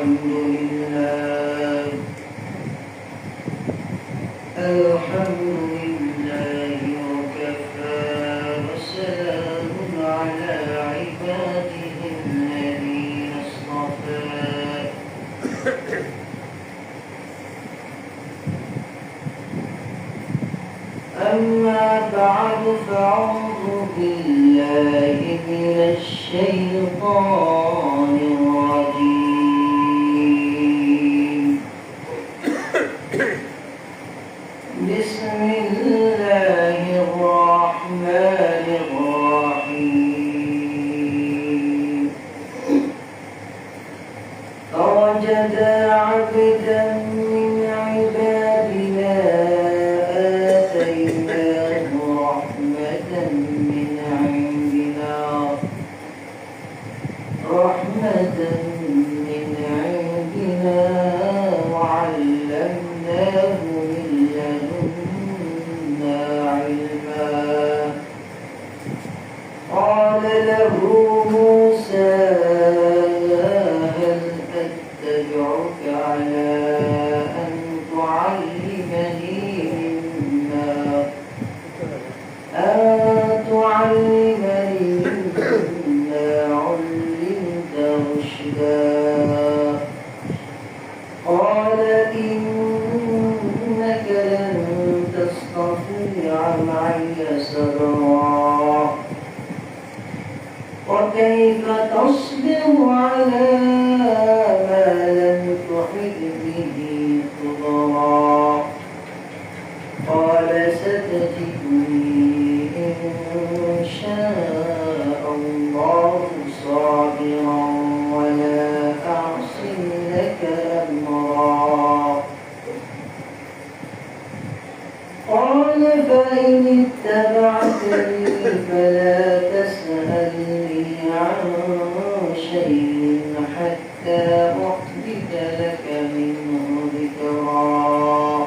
لله وكفى وسلام على عباده الذين اصطفى أما بعد فأعوذ بالله من الشيطان الرجيم بسم الله الرحمن الرحيم فوجدا عبدا من عبادنا آتيناه رحمة من عندنا وعلمناه من لدنا علما قال له موسى هل أتبعك على أن تعلمني مما علمت رشدا قال إنك لن تستطيع معي صبرا وكيف تصبر على ما لم تحط به خبرا قال ستجدني إن شاء الله صابرا ولا أعصي لك أمرا قال فإن اتبعتني فلا تسألني عن شيء حتى أحدث لك منه ذكرا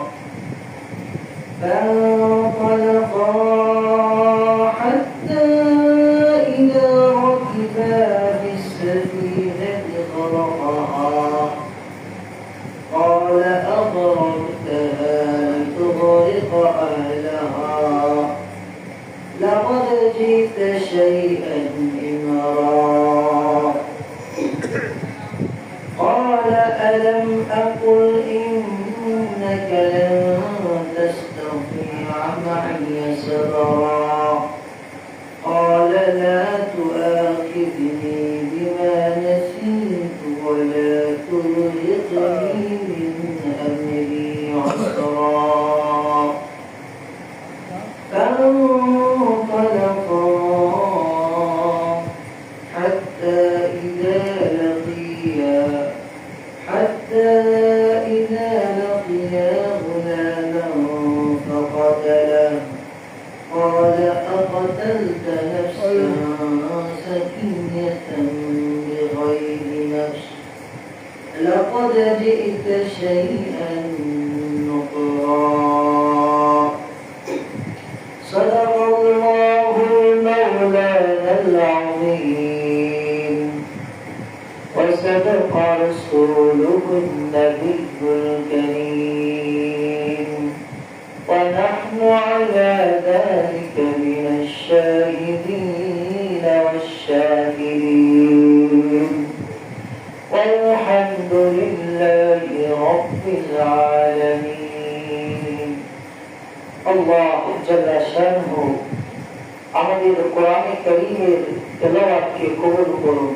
فانطلقا حتى إذا ركبا في السفينة خرقها قال أغرقتها لتغرق أهلها لقد جئت شيئا إمرا قال ألم أقل إنك لن تستطيع معي صبرا قال لا تؤاخذني بما نسيت ولا ترهقني من أمري عسرا فانطلقا حتى إذا لقيا غلاما فقتله قال أقتلت نفسا زكية بغير نفس لقد جئت شيئا نكرا صدق الله المولانا العظيم وصدق رسوله النبي الكريم ونحن على ذلك من الشاهدين والشاكرين والحمد لله رب العالمين الله جل شانه আমাদের কোরআন কারীমের তেলাওয়াতকে কবুল করুন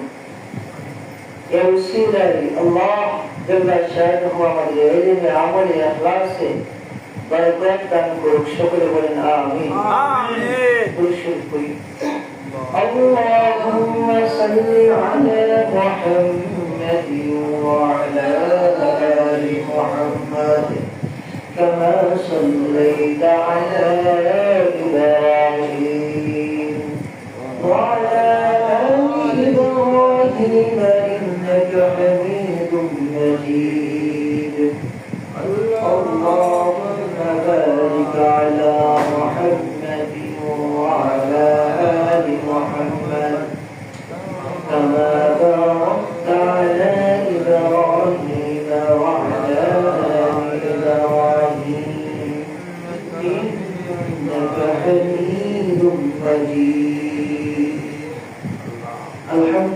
এই উসিলায় আল্লাহ জল শানুহু আমাদের ইলমে আমলে ইখলাসে বরকত দান করুন সকলে বলেন আমিন আমিন দুরূদ পড়ি اللهم صل على محمد وعلى آل محمد كما صليت على إبراهيم وعلى آل إبراهيم إنك حميد مجيد اللهم بارك على محمد وعلى آل محمد كما باركت على إبراهيم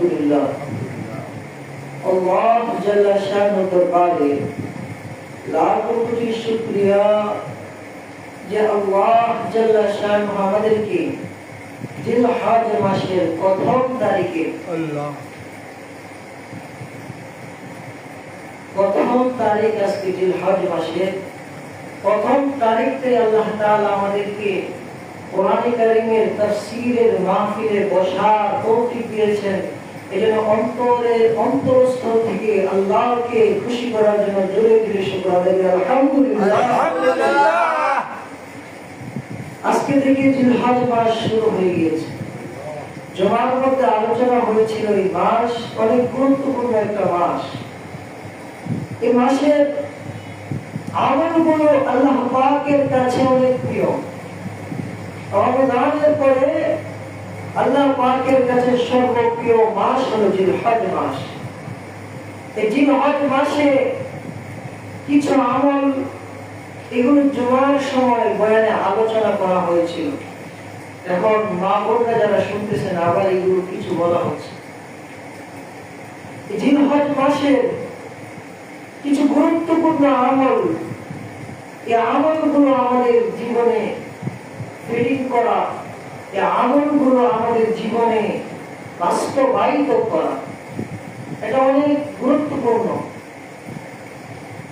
আলহামদুলিল্লাহ আল্লাহ জাল্লা শানুর দরবারে লাখো কোটি শুকরিয়া যে আল্লাহ জাল্লা শানু আমাদেরকে জিলহজ মাসের প্রথম তারিখে আজকে জিলহজ মাসের প্রথম তারিখে আল্লাহ তাআলা আমাদেরকে কোরআন কারীমের তাফসীরের মাহফিলে বসার তৌফিক দিয়েছেন। এজন্য অন্তরস্থল থেকে আল্লাহকে খুশি করার জন্য জোরে জোরে শুকর আদায় করি আলহামদুলিল্লাহ। আজকে থেকে জিলহজ মাস শুরু হয়ে গিয়েছে। জুমার মধ্যে আলোচনা হয়েছিল এই মাস অনেক গুরুত্বপূর্ণ একটা মাস। এই মাসের আমলগুলো আল্লাহ পাকের কাছে অনেক প্রিয়। রমজানের পরে আল্লাহ পাকের কাছে সর্বপ্রিয় মাস হলো জিলহজ মাস। এই জিলহজ মাসে কিছু আমল এগুলো জুমার সময় বয়ানে আলোচনা করা হয়েছিল। এখন মা বোনরা যারা শুনতেছেন আবার এগুলো কিছু বলা হচ্ছে। এই জিলহজ মাসের কিছু গুরুত্বপূর্ণ আমল, এই আমলগুলো আমাদের জীবনে ফিটিং করা, এই আমলগুলো আমাদের জীবনে বাস্তবায়িত করা, এটা অনেক গুরুত্বপূর্ণ।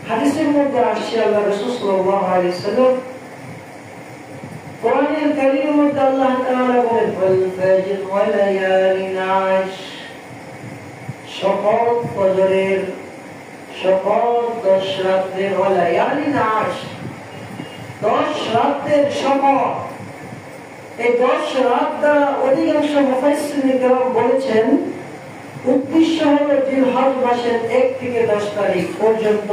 হাদিসের মধ্যে আসছে আল্লাহ রাসূল সাল্লাল্লাহু আলাইহি ওয়াসাল্লাম কোরআনের কারীমের মধ্যে আল্লাহ তাআলা বলেন ওয়াল ফাজর ওয়া লায়ালিন আশ, শপথ ফজরের, শপথ 10 রাতের, ওয়া লায়ালিন আশ 10 রাতের শপথ। এই 10 রাত দ্বারা অধিকাংশ মুফাসসিরিন কেরাম বলেছেন উদ্দেশ্য হলো জিলহজ মাসের 1 থেকে 10 তারিখ পর্যন্ত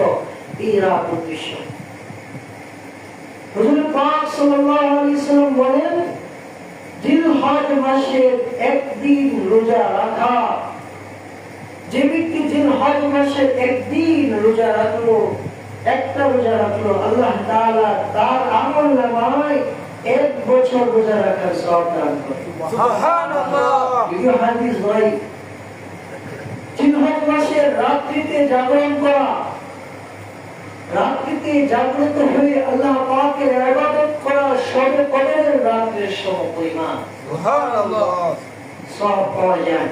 এই রাত উদ্দেশ্য। হুজুর পাক সাল্লাল্লাহু আলাইহি ওয়াসাল্লাম বলেন জিলহজ মাসের একদিন রোজা রাখা, যে ব্যক্তি জিলহজ মাসের একদিন রোজা রাখলো, একটা রোজা রাখলো, আল্লাহ তাআলা তার আমলনামায় 1 বছর রোজা রাখার সওয়াব দান করেন। সুবহানাল্লাহ। এই হাদিস ভাই জিলহজ মাসের রাত্রিতে জাগরণ করা, রাত্রিতে জাগ্রত হয়ে আল্লাহ পাকের ইবাদত করা শবে কদরের রাতের সমপরিমাণ সুবহানাল্লাহ সওয়াব পাওয়া যায়।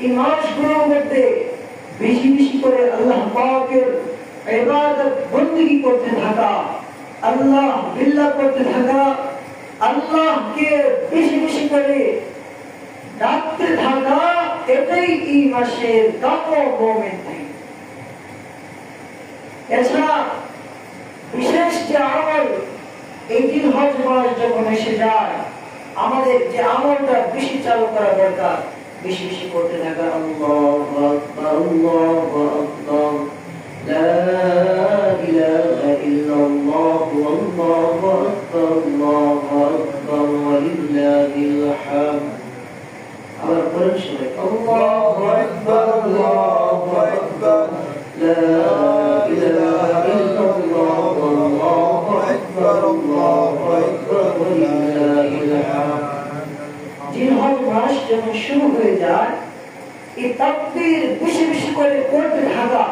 এই মাসগুলোর মধ্যে বেশি বেশি করে আল্লাহ পাকের ইবাদত বندگی করতে থাকা, আল্লাহ বিল্লাহ করতে থাকা, আল্লাহকে বেশি বেশি করে ডাকতে থাকা, এটাই এই মাসের দাপো মোমেন্ট। এছাড়া বিশেষ যে আমল এই জিলহজ মাস যখন এসে যায় আমাদের যে আমলটা বেশি চালু করা দরকার, বেশি বেশি করতে থাকা আল্লাহু আকবার আল্লাহু আকবার লা ইলাহা ইল্লাল্লাহ আল্লাহু আকবার আল্লাহু আকবার ওয়া লিল্লাহিল হামদ। আবার পড়ুন সবাই আল্লাহু আকবার আল্লাহু আকবার লা ইলাহা ইল্লাল্লাহ আল্লাহু আকবার আল্লাহু আকবার ওয়া লিল্লাহিল হামদ। জিলহজ মাস যখন শুরু হয়ে যায় এই তাকবীর বেশি বেশি করে পড়তে থাকা,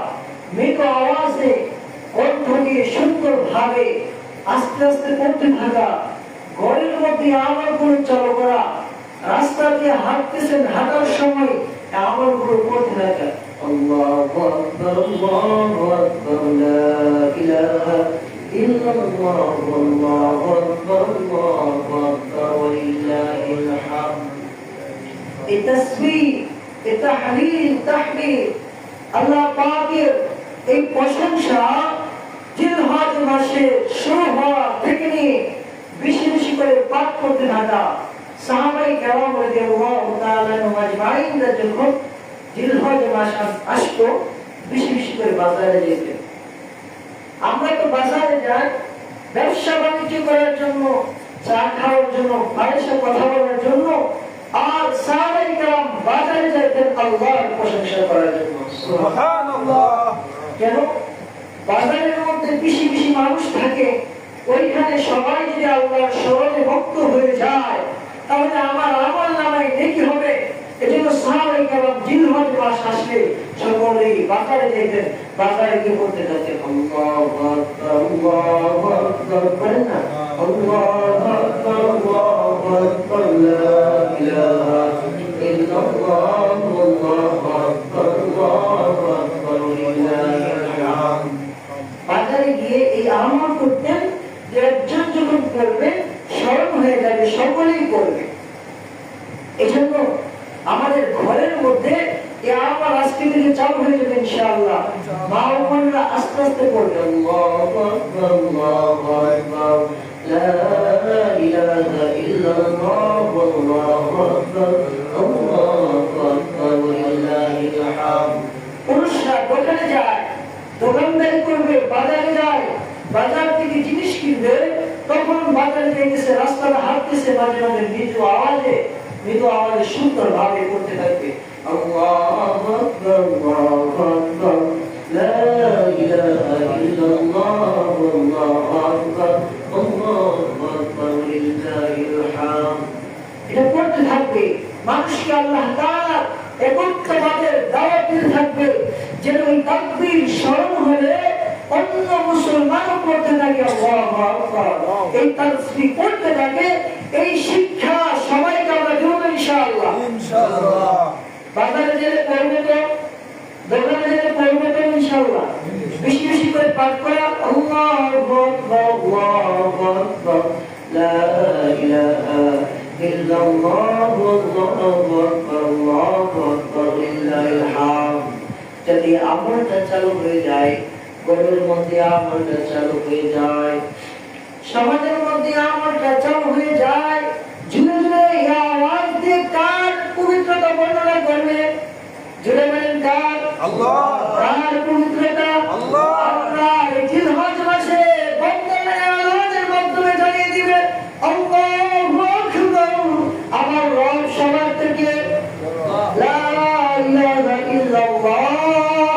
মৃদু আওয়াজে কণ্ঠ দিয়ে সুন্দরভাবে আস্তে আস্তে পড়তে থাকা, ঘরের মধ্যে আমলগুলো চালু করা, রাস্তা দিয়ে হাঁটতেছেন, হাঁটার সময় আমলগুলো পড়তে থাকা আল্লাহু আকবার আল্লাহু আকবার লা ইলাহা ইল্লাল্লাহ আল্লাহু আকবার আল্লাহু আকবার ওয়া লিল্লাহিল হামদ। এই তাসবিহ, এই তাহলিল, তাহমিদ, আল্লাহ পাকের এই প্রশংসা জিলহজ মাসে শুরু হওয়া থেকে নিয়ে বেশি বেশি করে পাঠ করতে থাকা। সাহাবায়ে কেরাম রাদিয়াল্লাহু তাআলা আজমাইন যখন জিলহজ মাস আসতো বেশি বেশি করে বাজারে যেতেন। আমরা তো বাজারে যাই ব্যবসা বাণিজ্য করার জন্য, চা খাওয়ার জন্য, ভাইয়ের সাথে কথা বলার জন্য, আর সাহাবায়ে কেরাম বাজারে যেতেন আল্লাহর প্রশংসা করার জন্য। সুবহানাল্লাহ। কেন? বাজারের মধ্যে বেশি বেশি মানুষ থাকে, ওইখানে সবাই যদি আল্লাহর স্মরণে ভক্ত হয়ে যায় তাহলে আমার আমল নামায় নেকি হবে, এজন্য সাহাবায়ে কেরাম জিলহজ মাস আসলে সকলেই বাজারে যেতেন, বাজারে গিয়ে করতে থাকতেন আল্লাহু আকবার আল্লাহু আকবার, বলেন না আল্লাহু আকবার আল্লাহু আকবার, লা ইলাহা ইল্লাল্লাহ আল্লাহু আকবার আল্লাহু আকবার লিল্লাহিল হামদ। বাজারে গিয়ে এই আমল করতেন যে একজন যখন করবে স্মরণ হয়ে যাবে, সকলেই করবে। এজন্য আমাদের ঘরের মধ্যে এই আমল আজকে থেকে চালু হয়ে যাবে ইনশাআল্লাহ। মা ও বোনেরা আস্তে আস্তে করবে আল্লাহু আকবার আল্লাহু আকবার, লা ইলাহা ইল্লাল্লাহ আল্লাহু আকবার আল্লাহু আকবার লিল্লাহিল হামদ। পুরুষরা দোকানে যায়, দোকানদারি করবে, বাজারে যায়, বাজার থেকে জিনিস কিনবে, তখন বাজারে যেতেছে, রাস্তাটা হাঁটতেছে, মাঝে মাঝে মৃদু আওয়াজে সুন্দর ভাবে করতে থাকবে আল্লাহু আকবার আল্লাহু আকবার, লা ইলাহা ইল্লাল্লাহ আল্লাহু আকবার আল্লাহু আকবার লিল্লাহিল হামদ। এটা করতে থাকবে, মানুষকে আল্লাহ তাআলা একত্ববাদের দাওয়াত দিতে থাকবে, যেন এই তাকবীর স্মরণ হলে অন্য মুসলমানও করতে থাকে আল্লাহু আকবার, এই তাসবিহ করতে থাকে। এই শিক্ষা সবাইকে আমরা দেব ইনশাআল্লাহ। বাজারে গেলে করবে তো, দোকানে গেলে করবে তো ইনশাআল্লাহ। বেশি বেশি করে পাঠ করা আল্লাহু আকবার আল্লাহু আকবার, লা ইলাহা ইল্লাল্লাহ আল্লাহু আকবার আল্লাহু আকবার লিল্লাহিল হামদ। যদি আমলটা চালু হয়ে যায়, ঘরের মধ্যে আমলটা চালু হয়ে যায়, সমাজের মধ্যে আমলটা চালু হয়ে যায়, জুড়ে জুড়ে আওয়াজ দিয়ে কার পবিত্রতা বর্ণনা করবে? জুড়ে বলেন কার? আল্লাহ। কার পবিত্রতা? আল্লাহ। আল্লাহ এই জিলহজ মাসে বন্দনার আওয়াজের মাধ্যমে জানিয়ে দিবে আল্লাহু আকবার, আমার রব সবার থেকে, লা ইলাহা ইল্লাল্লাহ,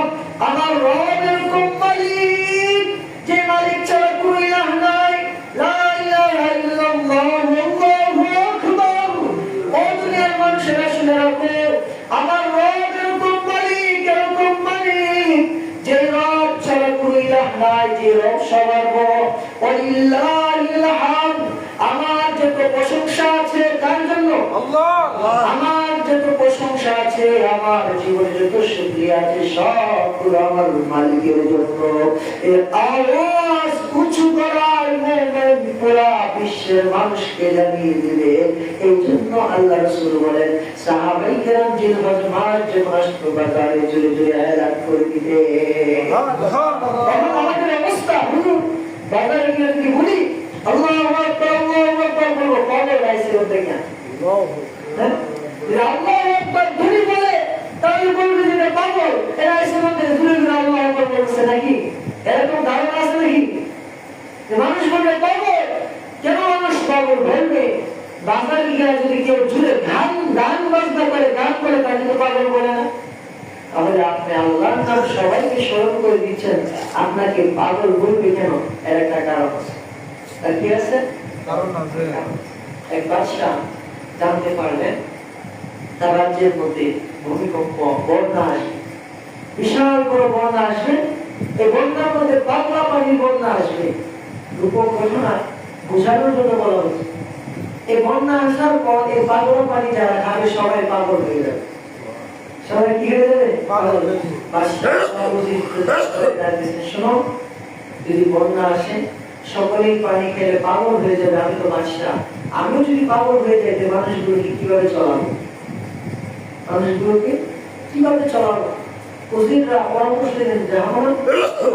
আমার রব এরকম মালিক যে মালিক ছাড়া কোনো ইলাহ নাই, লা ইলাহা ইল্লাল্লাহ আল্লাহু আকবার। ও দুনিয়ার মানুষেরা শুনে রাখো, আমার রব এরকম মালিক যে রব ছাড়া কোনো ইলাহ নাই, যে রব সবার বড়। ওয়ালিল্লাহিল হামদ। আমার যত প্রশংসা আছে কার জন্য? আল্লাহ। আমার যত প্রশংসা আছে, আমার জীবনে যত শুকরিয়া আছে, সবগুলো আমার মালিকের জন্য। এর আওয়াজ উঁচু করার মুমিন পুরা বিশ্বের মানুষকে জানিয়ে দিবে। এই জন্য আল্লাহ রাসূল বলেন, সাহাবায়ে কেরাম জিলহজ মাস যখন আসতো, বাজারে জুড়ে জুড়ে এলান করে দিতে। এখন আমাদের অবস্থা হুজুর, বাজারে গিয়ে যদি বলি আল্লাহু আকবার আল্লাহু আকবার বলবো, কবে গাইছে ওটা কিনা? আল্লাহু আকবার ধরে বলে তাহলে বলবে যে পাগল, এরা এসে মধ্যে ধরে ধরে আল্লাহু আকবার বলছে নাকি? এরকম ধারণা আছে নাকি? মানুষ বলবে পাগল, কেন মানুষ পাগল বলবে? বাজারে গিয়ে যদি কেউ জুড়ে গান বাজনা করে, গান করে, তাকে তো পাগল বলে না। তাহলে আপনি আল্লাহর নাম সবাইকে স্মরণ করে দিচ্ছেন, আপনাকে পাগল বলবে কেন? এর একটা কারণ আছে। তার কি আছে? কারণ আছে। এক বাদশা জানতে পারলেন তার রাজ্যের মধ্যে ভূমিকম্প, বন্যা আসবে, বিশাল বড় বন্যা আসবে। এই বন্যার মধ্যে পাগলা পানির বন্যা আসবে। রূপক ঘটনা বোঝানোর জন্য বলা হচ্ছে। এই বন্যা আসার পর এই পাগলা পানি যারা খাবে সবাই পাগল হয়ে যাবে। সবাই কি হয়ে যাবে? পাগল। শোনো, যদি বন্যা আসে সকলেই পানি খেলে পাগল হয়ে যাবে, আমি তো বাদশা, আমিও যদি পাগল হয়ে যাই, মানুষগুলোকে কিভাবে চলাবো? মানুষগুলোকে কিভাবে চলাবো? উজিররা পরামর্শ দিলেন যে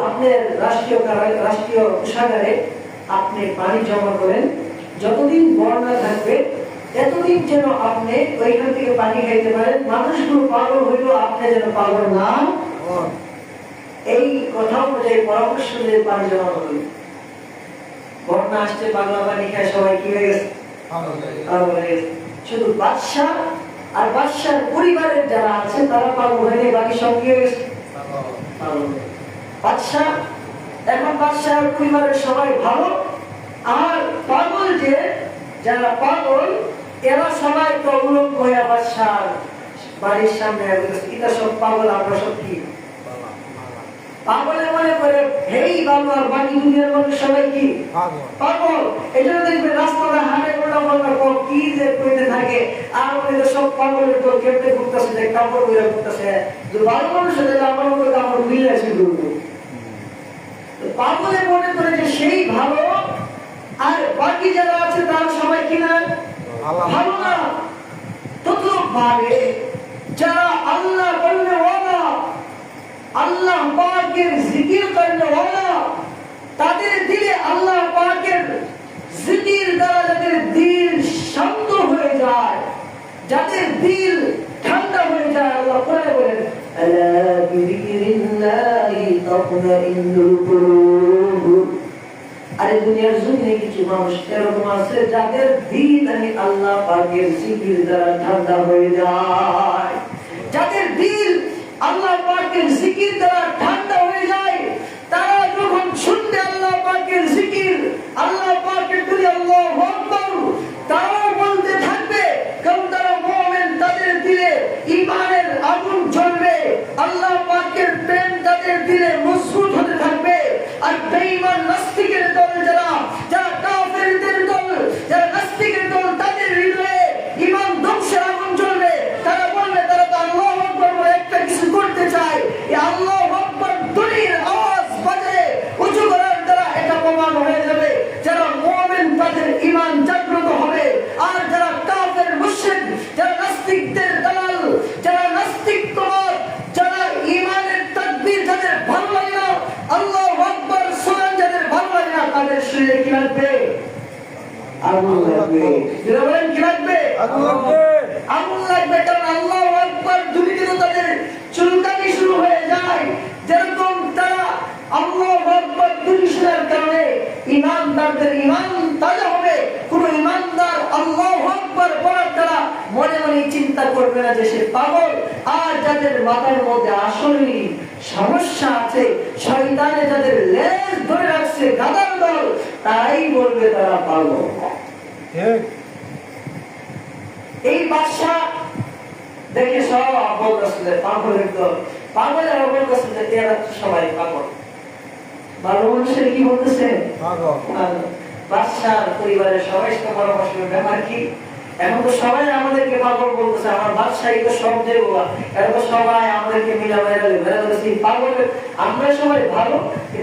আপনার রাষ্ট্রীয় কোষাগারে আপনি পানি জমা করেন, যতদিন বন্যা থাকবে এতদিন যেন আপনি ওইখান থেকে পানি খাইতে পারেন, মানুষগুলো পাগল হইলেও আপনি যেন পাগল না। এই কথা অনুযায়ী পরামর্শ দিয়ে পানি জমা করবেন। বন্যা আসছে, পাগলা পানি খায়, সবাই কি হয়ে গেছে? পাগল হয়ে গেছে। শুধু বাদশা আর বাদশার পরিবারের যারা আছে তারা পাগল হয়ে গেছে, বাকি সব কি হয়ে গেছে? পাগল। বাদশা এখন বাদশার পরিবারের সবাই ভালো, আর পাগল যে যারা পাগল এরা সবাই তো উলঙ্গ হয়ে বাদশার বাড়ির সামনে এটা সব পাগল, আমরা সব কি পাগলে মনে করে হেই বাবু, আর বাকি দুনিয়ার মানুষ সবাই কি পাগল। এটা দেখবে রাস্তাটা হাঁটে গোটা বলবে কি যে করতে থাকে, আর ওই সব পাগলের তো কেটে ঘুরতেছে, যে কাপড় বইরা ঘুরতেছে, যে ভালো মানুষের দেখে আমার মতো কাপড় মিলে আছে ঘুরবো। পাগলে মনে করে যে সেই ভালো, আর বাকি যারা আছে তারা সবাই কিনা ভালো না। ততভাবে যারা আল্লাহ বললে ওয়ালা, আল্লাহ পাকের জিকির করলে ওয়ালা, তাদের দিলে আল্লাহ পাকের জিকির দ্বারা যাদের দিল শান্ত হয়ে যায়, যাদের দিল ঠান্ডা হয়ে যায়, আল্লাহ কোরআনে বলেন আলা বিযিকরিল্লাহি তাতমাইন্নুল কুলুব। আরে দুনিয়ার জমিনে কিছু মানুষ এরকম আছে যাদের দিল আমি আল্লাহ পাকের জিকির দ্বারা ঠান্ডা হয়ে যায়, যাদের দিল আল্লাহ পাকের জিকির দ্বারা ঠান্ডা হয়ে যায়, তারা যখন শুনবে আল্লাহ পাকের জিকির, আল্লাহ পাকের তুলি আল্লাহু আকবার, তারাও বলতে থাকবে, কারণ তারা মুমিন, তাদের দিলে ঈমানের আগুন জ্বলবে, আল্লাহ পাকের প্রেম তাদের দিলে মজবুত হতে থাকবে। আর বেঈমান নাস্তিকের দল যারা, যারা কাফেরদের দল, যারা নাস্তিকের দল, তাদের হৃদয়ে ঈমান ধ্বংসের আগুন জ্বলবে। তারা বলবে, তারা তো আল্লাহু আকবার বলে একটা কিছু করতে চায়, এই আল্লাহু আকবার ধ্বনির আওয়াজ বাজে উঁচু করার দ্বারা এটা প্রমাণ হয়ে যাবে যারা মুমিন, তাদের ঈমান জাগ্রত হবে। আর যারা কাফের মুশরিক, যারা নাস্তিকদের দালাল, যারা নাস্তিকবাদ, যারা ঈমানের তাকবীর যাদের ভালো লাগে না, আল্লাহু আকবার সুবহান যাদের ভালো লাগে না, তাদের শরীরে কি লাগবে? আগুন লাগবে। যারা বলেন কি লাগবে? আগুন লাগবে। আগুন লাগবে, কারণ আল্লাহু আকবার ধ্বনিতে তাদের চুলকানি শুরু হয়ে যায়। যেরকম তারা আল্লাহু আকবার ধ্বনি শোনার কারণে ঈমানদারদের ঈমান তাজা হবে। কোন ঈমানদার আল্লাহু আকবার বলার দ্বারা মনে মনে চিন্তা করবে না যে সে পাগল। আর যাদের মাথার মধ্যে আসলেই সমস্যা আছে, শয়তানে যাদের লেজ ধরে রাখছে গাধার দল, তারাই বলবে তারা পাগল। এই বাদশা দেখে সব বলতেছে পাগলের দল, পাগলের বলতেছে যে এরা সবাই পাগল। ভালো মানুষের কি বলতেছে? বাদশার পরিবারের সবাই পরামর্শ ব্যাপার কি? এখন তো সবাই আমাদেরকে পাগল বলতেছে, আমার বাদশাহী তো সব দেবো, এরা তো সবাই আমাদেরকে মিলা বেড়ালে পাগলের, আমরা সবাই ভালো,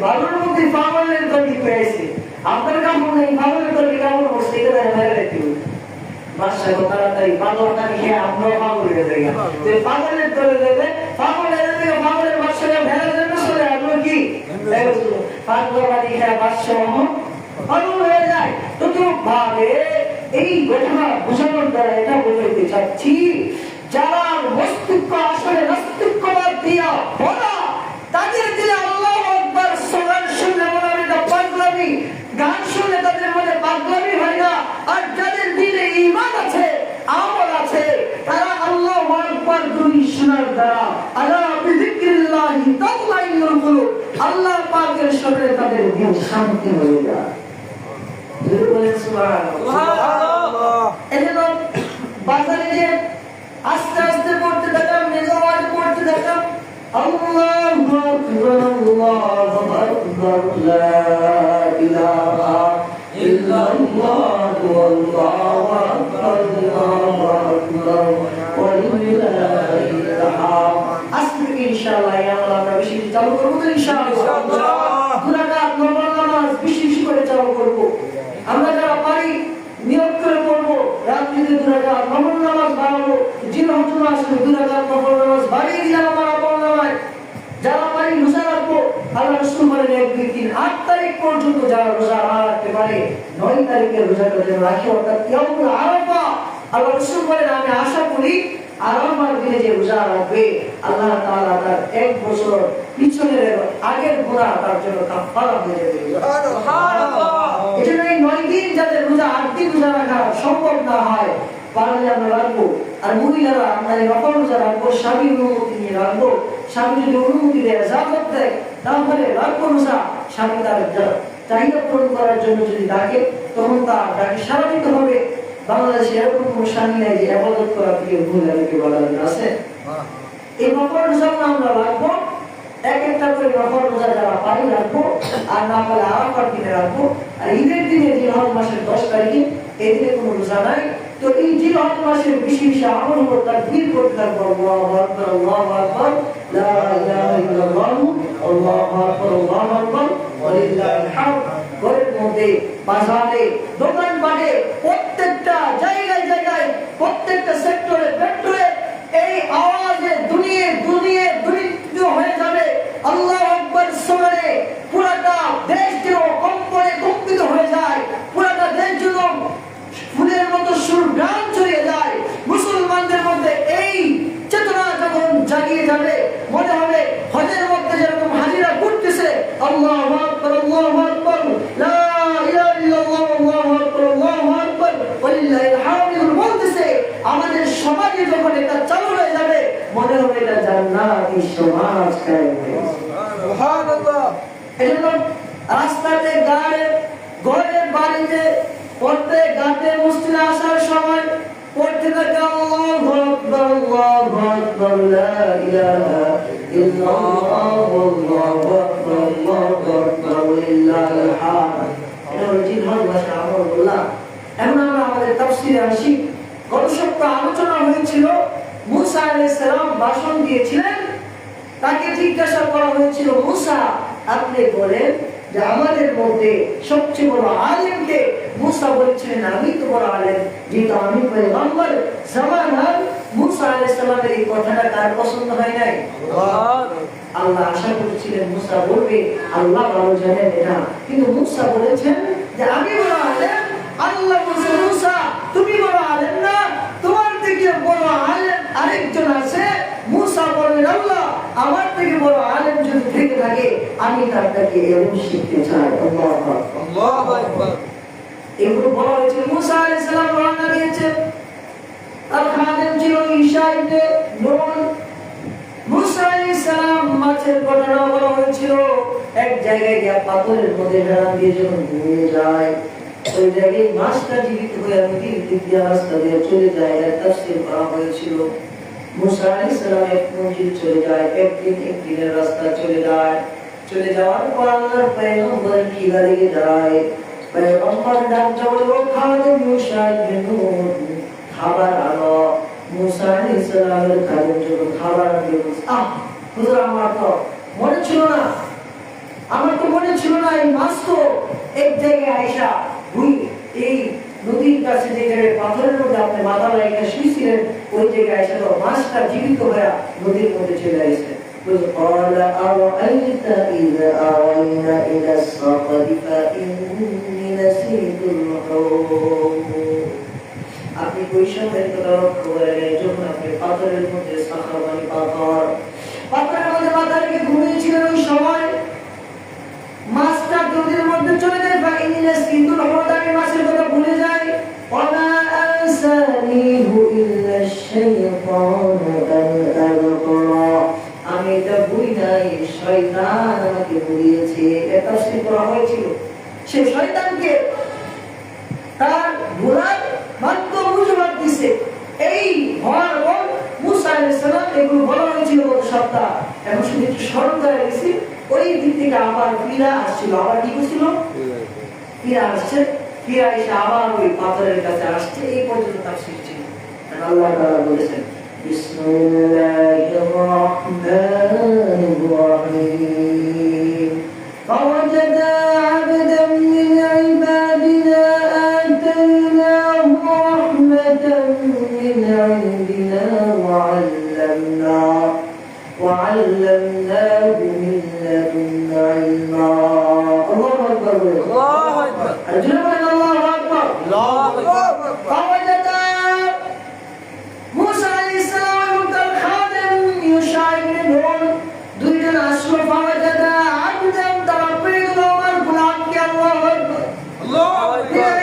ভালোর মধ্যে পাগলের দলটি পেয়েছে, আপনার কাপড় নেই, পাগলের দলটি কাপড় করছে, এটা বেড়ালে কি বাদশা তাড়াতাড়ি পাগলটাকে খেয়ে আমরাও পাগল হয়ে যাই। পাগলের দলে দেবে, পাগলের থেকে পাগলের বাদশাকে ভেড়া দেবে, চলে আসবে কি পাগলাবাদী খেয়ে বাদশা পাগল হয়ে যায়। তো ভাবে এই ঘটনা বোঝানোর দ্বারা এটা বোঝাইতে চাচ্ছি, যারা মস্তিষ্ক আসলে নাস্তিকবাদ দিয়া ভরা, তাদের দিলে আল্লাহু আকবার স্লোগান শুনলে মনে হয় এটা পাগলামি, গান শুনলে তাদের মধ্যে পাগলামি হয় না। আর যাদের দিলে ঈমান আছে, আমল আছে, তারা আল্লাহু আকবার ধ্বনি শোনার দ্বারা আলা বিযিকরিল্লাহি তাতমাইন্নুল কুলুব, আল্লাহ পাকের শরীরে তাদের দিল শান্তি হয়ে যায়। বাজারে যে আস্তে আস্তে পড়তে থাকলাম, মেজাজ পড়তে থাকলাম, আল্লাহু আকবার আল্লাহু আকবার লা ইলাহা ইল্লাল্লাহু আল্লাহু আকবার আল্লাহু আকবার ওয়া লিল্লাহিল হামদ। আজকে ইনশাআল্লাহ আমরা বেশি চালু করব তো ইনশাআল্লাহ। দুরাকাত নফল নামাজ বেশি করে চালু করব। আমরা যারা পারি নিয়ত করে পড়বো, রাত্রিতে দুরাকাত নফল নামাজ বাড়াবো, জিন হজম আসলে দুরাকাত নফল নামাজ বাড়িয়ে দিলাম আমার আপন নামায়। যারা পারি রোজা রাখবো, আল্লাহ রাসূল বলেন 1, 2, 3, 8 তারিখ পর্যন্ত যারা রোজা রাখতে পারে, 9 তারিখে রোজাটা যেন রাখে, অর্থাৎ ইয়াউমুল আরাফা। আল্লাহ রাসূল বলেন আমি আশা করি আরাফার দিনে যে রোজা রাখবে, আল্লাহ তাআলা তার 1 বছর পিছনের আগের গুনাহ তার জন্য কাফারা হয়ে যাবে। সুবহানাল্লাহ। এজন্য এই 9 দিন যাদের রোজা, 8 দিন রোজা রাখা সম্ভব না হয়, পারলে আমরা রাখবো। আর মহিলারা আমরা নফল রোজা রাখবো, স্বামীর অনুমতি নিয়ে রাখবো। স্বামী যদি অনুমতি দেয়, জাকাত দেয়, তাহলে রাখবো রোজা। স্বামী তার চাহিদা পূরণ করার জন্য যদি ডাকে, তখন তার ডাকে সাড়া দিতে হবে। বাংলাদেশে এরকম কোনো স্বামী নাই যে ইবাদত করা থেকে ভুল আছে? এই নফল রোজাগুলো আমরা রাখবো, এক একটা করে নফল রোজা যারা পারি রাখবো, আর না পারলে আরাফার দিনে রাখবো। আর ঈদের দিনে জিলহজ মাসের 10 তারিখে এই দিনে কোনো রোজা নাই। তো এই জিলহজ মাসের বেশি বেশি আমল হলো তাকবীর করতে থাকবো, আল্লাহু আকবার আল্লাহু আকবার লা ইলাহা ইল্লাল্লাহ আল্লাহু আকবার আল্লাহু আকবার ওয়ালিল্লাহিল হামদ। ঘরের মধ্যে, বাজারে, দোকানপাটে, প্রত্যেকটা জায়গায় জায়গায়, প্রত্যেকটা সেক্টরে পেট্রোলে এই আওয়াজে দুনিয়া দুনিয়া দুনিত হয়ে যাবে। আল্লাহু আকবার সুবহানে পুরোটা দেশ যেন কম্পনে কম্পিত হয়ে যায়, পুরোটা দেশ যেন ফুলের মতো সুরগান ছড়িয়ে যায়। মুসলমানদের মধ্যে এই চেতনা যখন জাগিয়ে যাবে, মনে হবে হজের মধ্যে যেরকম হাজিরা ঘুরতেছে, আল্লাহু আকবার আল্লাহু আকবার লা ইলাহা ইল্লাল্লাহ আল্লাহু আকবার আল্লাহু আকবার ওয়ালিল্লাহিল হামদ বলতেছে। আমাদের সমাজে যখন এটা চালু হয়ে যাবে, মনে হবে এটা জান্নাতি সমাজ কায়েম হয়েছে। সুবহানাল্লাহ। এজন্য রাস্তাতে, ঘরে, বাড়িতে, প্রত্যেক ঘাটে মসজিদে আসার সময় পড়তে থাকে আল্লাহু আকবার আল্লাহু আকবার লা ইলাহা ইল্লাল্লাহ আল্লাহু আকবার আল্লাহু আকবার ওয়ালিল্লাহিল হামদ। এটা হলো জিলহজ মাসের আমলগুলো। এখন আমরা আমাদের তাফসীরে আসি। গত সপ্তাহে আলোচনা হয়েছিল, মুসা আলাইহিস সালাম ভাষণ দিয়েছিলেন, তাকে জিজ্ঞাসা করা হয়েছিল, মুসা আপনি বলেন যে আমাদের মধ্যে সবচেয়ে বড় আলেম কে? মুসা বলেছিলেন আমি তো বড় আলেম, যেহেতু আমি পয়গম্বর জামানার। মুসা আলাইহিস সালামের এই কথাটা কার পছন্দ হয় নাই? আল্লাহ আশা করছিলেন মুসা বলবে, আল্লাহ ভালো জানেন এটা, কিন্তু মুসা বলেছেন যে আমি বড় আলেম। আল্লাহ বলেছেন মুসা তুমি বড় আলেম না, তোমার থেকে বড় আলেম আরেকজন আছে। মুসা বললেন আল্লাহ আমার থেকে বড় আলেম যদি থেকে থাকে আমি তার থেকে এলম শিখতে চাই। আল্লাহু আকবার। এগুলো বলা হয়েছে। মুসা আলাইহিস সালাম রওনা দিয়েছে, আর খাদেম ছিল ঈসা ইবনে নূন। মুসা আলাইহিস সালাম মাছের ঘটনা বলা হয়েছিল, এক জায়গায় গিয়ে পাথরের মধ্যে হেলান দিয়ে যখন ঘুমিয়ে যায়, ওই জায়গায় মাছটা জীবিত হয়ে নদীর দিক দিয়ে রাস্তা দিয়ে চলে যায়। এর তাফসীর করা হয়েছিল মুসা আলাইহিস সালাম এক মঞ্জিল চলে যায়, একদিনের রাস্তা চলে যায়। চলে যাওয়ার পর আল্লাহর পয়গম্বরের খিদা লেগে যায়। পয়গম্বর ডাক জোরে খাদেম মুসা ইবনে নূন খাবার আনো। মুসা আলাইহিস সালামের খাদেম যখন খাবার আনতে বলছে, হুজুর আমার তো মনে ছিল না, এই মাছ তো এক জায়গায় আইসা এই নদীর কাছে যে জায়গায় পাথরের মধ্যে আপনি মাথা লাগিয়ে শুয়েছিলেন, ওই জায়গায় আইসা তো মাছটা জীবিত হয়ে নদীর মধ্যে চলে আসছে। قال أرأيت إذا أوينا إلى الصخر فإني نسيت الحوت। আপনি ওই সময়ের কথা লক্ষ্য করেন, যখন আপনি পাথরের মধ্যে পাথরের মধ্যে মাথা রেখে ঘুমিয়েছিলেন, ওই সময় মাছটা নদীর মধ্যে চলে যায়। فإني نسيت الحوت, আমি মাছের কথা ভুলে যাই। وما أنسانيه إلا الشيطان أن أذكره, আমি এটা ভুলি নাই, শয়তান আমাকে ভুলিয়েছে। এটা তাফসীর করা হয়েছিল। সে শয়তানকে তার ভুলার মাত্র মুজবাত দিছে। এই ভয়াবহ মুসা আলাইহিস সালাম এগুলো বলা হয়েছিল গত সপ্তাহ। এখন শুধু একটু স্মরণ করে গেছি, ওই দিক থেকে আবার ফিরা আসছিল। আবার কি করছিল? ফিরা আসছে। ফিরা এসে আবার ওই পাথরের কাছে আসছে। এই পর্যন্ত তাফসীর ছিল। আল্লাহ তাআলা বলেছেন বিসমিল্লাহির রহমানির রহিম فوجد عبدا من عبادنا آتيناه رحمة من عندنا وعلمناه من لدنا علما. الله أكبر. الله أكبر. أجمعنا الله أكبر. الله أكبر. فوجد موسى عليه السلام والخادم يوشع بن نون দুইজন আসলো। فوجد عبدا تربيت عمر غلام के الله أكبر. الله أكبر.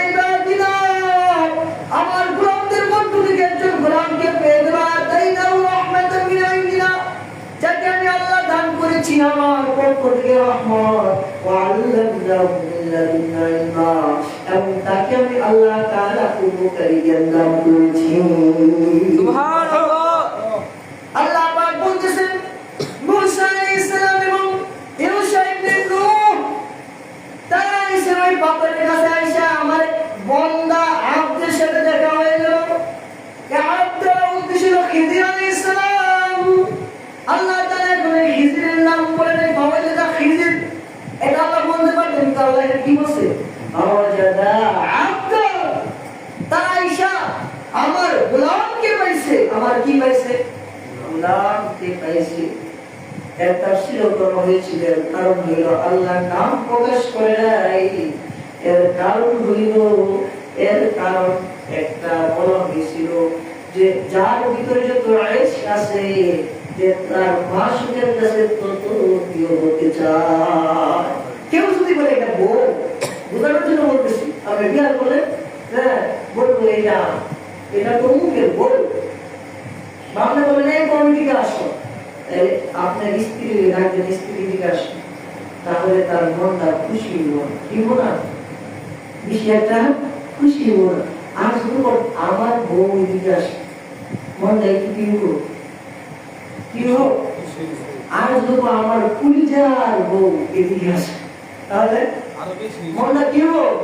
আমার গোলামদের মধ্য থেকে একজন গোলামকে পেয়ে গেলাম। আতাইনাহু রাহমাতাম মিন ইনদিনা, যাকে আমি আল্লাহ দান করেছি আমার পক্ষ থেকে রহমত। ওয়া আল্লামনাহু মিন লাদুন্না ইলমা, এবং তাকে আমি আল্লাহ তাআলা পূর্বকারী জ্ঞান দান করেছি। সুবহানাল্লাহ। আল্লাহ পাথরের কাছে আইসা আমার বন্দা আব্দের সাথে দেখা হয়ে গেল। আব্দের উদ্দেশ্য ছিল খিজির আলাইহিস সালাম। আল্লাহ তাআলা করে খিজিরের নাম বলে নাই বাবা যেটা খিজির, এটা আল্লাহ বলতে পারতেন, কিন্তু আল্লাহ এটা কি বলছে? আওয়াজাদা আব্দ। তারা আইসা আমার গোলামকে পাইছে। আমার কি পাইছে? গোলামকে পাইছে। এর তাফসীর করা হয়েছিল, এর কারণ হইল আল্লাহর নাম প্রকাশ করে নাই। এর কারণ হইল, এর কারণ একটা বলা হয়েছিল যে যার ভিতরে যত আয়েশ আছে, যে তার মাসুকের কাছে তত প্রিয় হতে চায়। কেউ যদি বলে এটা বউ, বোঝানোর জন্য বলতেছি, আপনি বিয়া করলে হ্যাঁ বলবো এটা তো মুখের বউ, বাংলা বলে নেই কোন দিকে আসো, আপনার স্ত্রী রাখবেন, স্ত্রী দিকে আসো, তাহলে তার মনটা খুশি হইব। কি না বেশি একটা খুশি হইব না। আর শুধু আমার বউ এদিকে আসে, মনটা একটু কি হোক। আর শুধু আমার কুলিজার বউ এদিকে আসে, তাহলে মনটা কি হোক।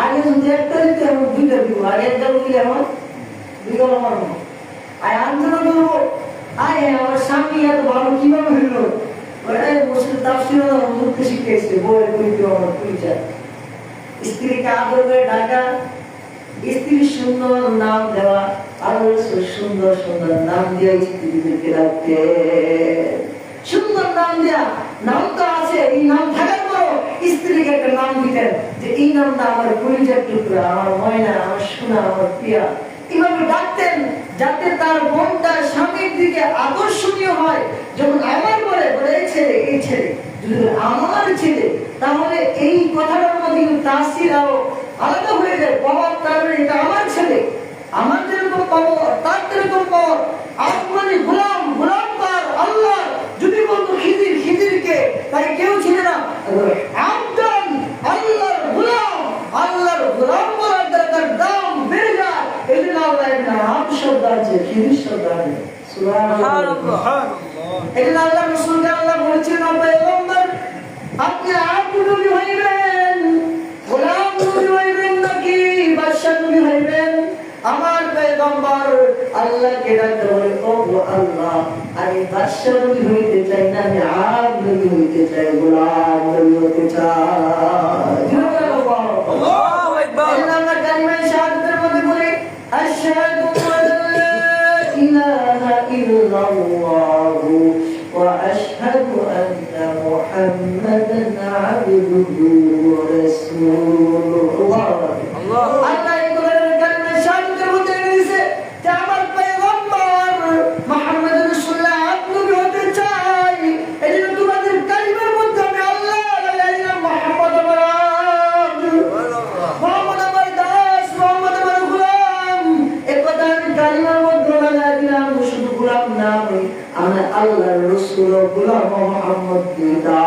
আগে যদি একটা দিতে এখন দুইটা দিব, আগে একটা দিলে এখন দুই গেল আমার মন। আর আন্দোলন করবো, আরে আমার স্বামী এত ভালো কিভাবে হইল, মুসলিম তাফসীর হুজুরকে শিখেছে বউয়ের পরিচয় আমার পরিচয়। স্ত্রীকে আদর করে ডাকা, স্ত্রীর সুন্দর নাম দেওয়া, আরো সুন্দর সুন্দর নাম দিয়ে স্ত্রীদেরকে ডাকতে, সুন্দর নাম দেয়া। নাম তো আছে, এই নাম থাকার পরও স্ত্রীকে একটা নাম দিতেন যে এই নামটা আমার পরিচয় টুকরা, আমার ময়না, আমার সোনা, আমার প্রিয়া। এভাবে ডাকতেন যাতে তার মনটা স্বামীর দিকে আকর্ষণীয় হয়। যখন আমার বলে এই ছেলে, এই ছেলে যদি আমার ছেলে, তাহলে এই কথাটার মধ্যে তাসির আরো আলাদা হয়ে যায়। বাবার তার এটা আমার ছেলে, আমার যেরকম পাবো তার যেরকম পাওয়ার। আপনারই গোলাম, গোলাম তার আল্লাহ। যদি বলতো খিজির, খিজিরকে তাই কেউ ছিল না। আব্দান আল্লাহর গোলাম, আল্লাহর গোলাম বলার তার দাম বেড়ে যায়। এই জন্য আল্লাহ নাম শব্দ আছে, খিজির শব্দ আছে। সুবহানাল্লাহ। এই জন্য আল্লাহ রাসূলকে আল্লাহ বলেছিলেন, পয়গম্বর আপনি আব্দ নবী হইবেন, গোলাম নবী হইবেন নাকি বাদশা নবী হইবেন? আমার পয়গম্বর আল্লাহকে ডাকতে বলে, ও আল্লাহ আমি বাদশা নবী হইতে চাই না, আমি আব্দ নবী হইতে চাই, গোলাম নবী হতে চাই। আল্লাহু আকবার। আল্লাহ কালিমায়ে শাহাদাতের মধ্যে বলে আশহাদু আল্লা ইলাহা ইল্লাল্লাহু ওয়া আশহাদু আন্না মুহাম্মাদান আবদুহু ওয়া রাসূলুহু। আল্লাহ আল্লাহ এই কালিমায়ে শাহাদাতের মধ্যে দিয়েছে যে আমার পয়গম্বর মুহাম্মদ রাসূলুল্লাহ আপনি হতে চাই। এজন্য তোমাদের কালিমার মধ্যে আমি আল্লাহ আল্লাহ মুহাম্মদ আমার আব্দ, মুহাম্মদ আমার দাস, মুহাম্মদ আমার গোলাম। এই কথা আমি কালিমার মধ্যে লাগাই দিলাম। শুধু গোলাম না, আমি আল্লাহর রাসূল গোলাম মুহাম্মদ দিদা।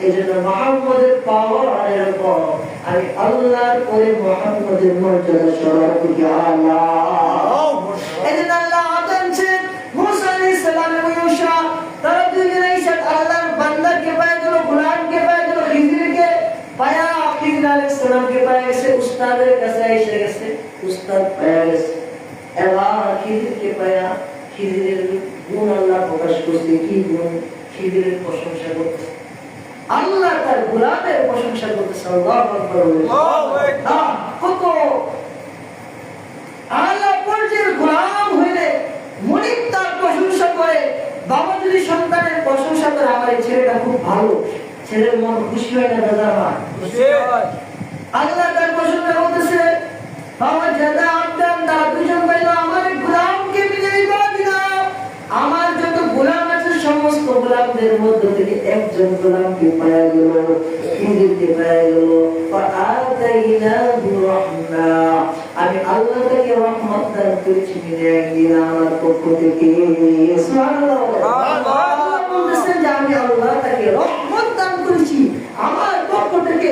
এজন্য মুহাম্মদের পাওয়ারের পর আমি আল্লাহর পরে মুহাম্মদের মর্যাদা সর্বাধিক আলা। এজন্য আল্লাহ আদেশ মুসা আলাইহিস সালাম এবং ইউসা তারা দুইজনে এসে আল্লাহর বান্দাকে পায় গেল, গোলামকে পায় গেল, খিজিরকে পায়া, খিজির আলাইহিস সালামকে পায় গেছে, উস্তাদের কাছে এসে গেছে, উস্তাদ পায়া গেছে। এবার খিজিরকে পায়া খিজিরের গুণ আল্লাহ প্রকাশ করছে। কি গুণ? খিজিরের প্রশংসা করতেছে, আল্লাহ তার গোলামের প্রশংসা করতেছে। আল্লাহু আকবার। কত আল্লাহ পর্যায়ের গোলাম হইলে মনিব তার প্রশংসা করে। বাবা যদি সন্তানের প্রশংসা করে, আমার এই ছেলেটা খুব ভালো, ছেলের মন খুশি হয় না? দাদা হয়, আল্লাহ তার প্রশংসা করতেছে। বাবা জাদা আব্দান, তারা দুজন বলল আমার গোলামকে বিজয়ী করে দিলাম। আমার যত গোলাম আছে সমস্ত গোলামদের মধ্য থেকে একজন গোলামকে পাওয়া গেল, খিজিরকে পাওয়া গেল। আমি আল্লাহ তাকে রহমত দান করেছি, আমার পক্ষ থেকে। আল্লাহ বলতেছেন যে আমি আল্লাহ তাকে রহমত দান করেছি আমার পক্ষ থেকে।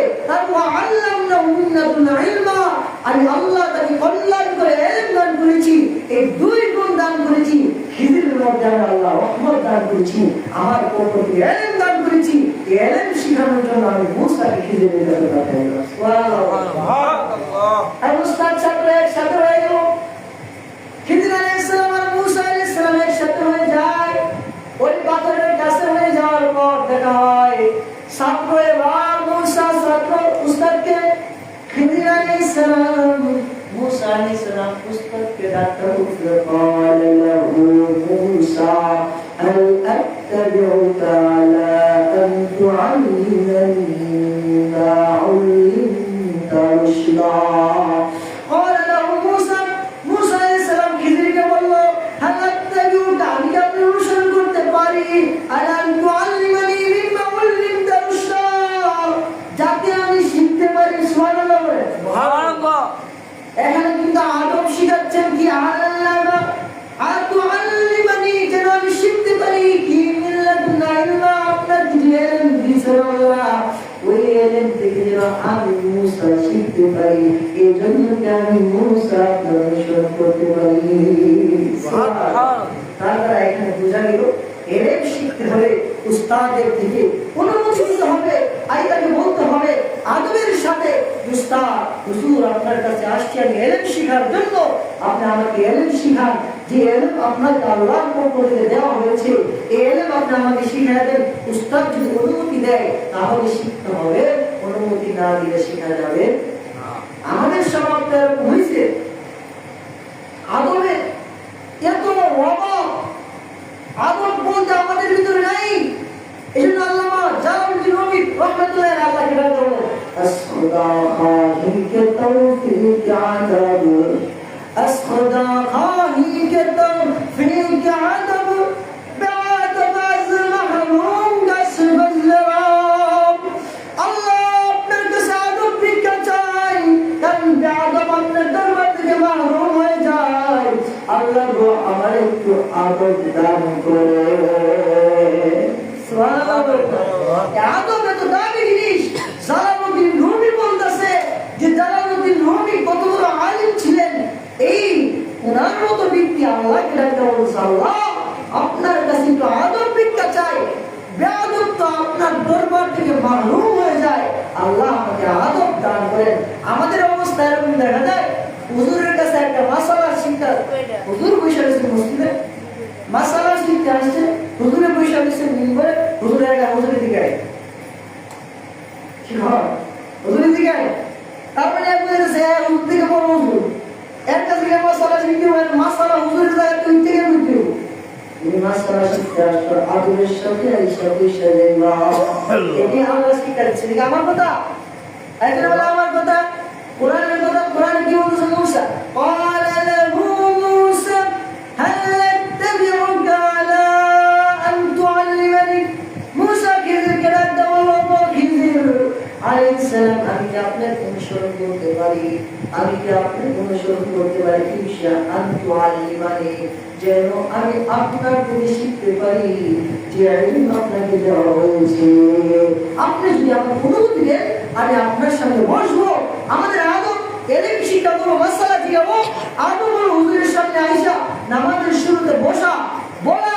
আমি আল্লাহ তাকে কল্যাণ করে ইলম দান করেছি। এই দুই গুণ দান করেছি। খিজিরের মধ্যে আমি আল্লাহ রহমত দান করেছি, আমার পক্ষ থেকে ইলম দান করেছি। ইলম শিখানোর জন্য আমি মুসাকে খিজিরের কাছে পাঠাইলাম। সুবহানাল্লাহ। আর উস্তাদ ছাত্র একসাথে হয়ে গেল। খিজির আলাইহিস সালাম আর মুসা আলাইহিস সালাম একসাথে হয়ে যায়। ওই পাথরের কাছে হয়ে যাওয়ার পর দেখা হয় ছাত্র এবার মুসা ছাত্র উস্তাদকে খিজির আলাইহিস সালাম মুসা আলাইহিস সালাম উস্তাদকে ডাকতে উঠল قال له موسى هل أتبعك على أن تعلمني ما علمت رشدا قال له موسى موسى عليه السلام খিজিরকে বলল هل أتبعك আমি কি আপনি অনুসরণ করতে পারি على أن تعلمني مما علمت رشدا যাতে আমি শিখতে পারি সুবহানাল্লাহ বলে সুবহানাল্লাহ। এখানে কিন্তু আদব শিখাচ্ছেন কি আল্লাহ আতুআল্লিমানি যেন আমি শিখতে পারি কি মিল্লাতুনা ইলমা আপনার যে ইলম দিয়েছেন আল্লাহ ওই ইলম থেকে যেন আমি মুসা শিখতে পারি এই জন্য কি আমি মুসা আপনার অনুসরণ করতে পারি। সুবহানাল্লাহ। তাহলে এখানে বোঝা গেল ইলম শিখতে হলে উস্তাদের থেকে অনুমতি নিতে হবে, আইতাকে বলতে হবে আদবের সাথে উস্তাদ হুজুর আপনার কাছে আসছি আমি ইলম শেখার জন্য, আপনি আমাকে ইলম শেখান। যে ইলম আপনাকে আল্লাহর পক্ষ থেকে দেওয়া হয়েছে এই ইলম আপনি আমাকে শিখিয়ে দেন। উস্তাদ যদি অনুমতি দেয় তাহলে শিখতে হবে, অনুমতি না দিলে শেখা যাবে না। আমাদের সমাজে এরকম হয়েছে আদবে এত অভাব, আদব বলতে আমাদের ভিতরে নাই। এজন্য আল্লামা জালালউদ্দিন রুমি রাহমাতুল্লাহি আলাইহি বলেন আসখুদা খাহি কে তৌফিক আদব আসখুদা খাহি কে তৌফিক আদব বাদ বাজ মাহরুম কাশফ আল-জরাব। আল্লাহ আপনার কাছে আদব ভিক্ষা চাই, কারণ বেআদব আপনার দরবার থেকে মাহরুম হয়ে যায়। আল্লাহ গো আমার একটু আদব দান করে। আদব এত দামি জিনিস। জালালউদ্দিন রুমি বলতেছে যে জালালউদ্দিন রুমি কত বড় আলিম ছিলেন, এই ওনার মতো ব্যক্তি আল্লাহকে ডাকতে বলছে আল্লাহ আপনার কাছে একটু আদব ভিক্ষা চাই, বেআদব তো আপনার দরবার থেকে মাহরুম হয়ে যায়, আল্লাহ আমাকে আদব দান করেন। আমাদের অবস্থা এরকম দেখা যায় হুজুরের কাছে একটা মাসালা শিক্ষা, হুজুর বসে রয়েছে মসজিদে মাসালা শিখতে আসছে, হুজুরের বসে রয়েছে মিম্বরে, হুজুরের একটা হুজুরের দিকে আয় শিখর হুজুরের দিকে আয়। তারপরে এক বলেছে হুজুর থেকে বড় হুজুর এর কাছে গিয়ে মাসালা শিখতে হবে, মাসালা হুজুরের জায়গায় তুই থেকে বুঝতে হবে। তুমি মাসালা শিখতে আসছো আদবের সাথে সাথে সাথে এটি আমরা শিক্ষা দিচ্ছি। দেখি আমার কথা একজন বলে আমার কথা কোরআনের কথা। কোরআনে কি বলছে মুসা قال له موسى هل أتبعك على أن تعلمني মুসা খিজিরকে ডাকতে বলল খিজির আলাইহিস সালাম আমি কি আপনার অনুসরণ করতে পারি, আমি কি আপনার অনুসরণ করতে পারি ইনশা আন তুআল্লিমানি যেন আমি আপনার থেকে শিখতে পারি যে ইলম আপনাকে দেওয়া হয়েছে। আপনি যদি আমার অনুমতি দেন আমি আপনার সঙ্গে বসবো, আমাদের আদব ইলম শিক্ষা করবো, মাসালা জিগাবো, আদব হলো হুজুরের সামনে আইসা নামাজের শুরুতে বসা বলা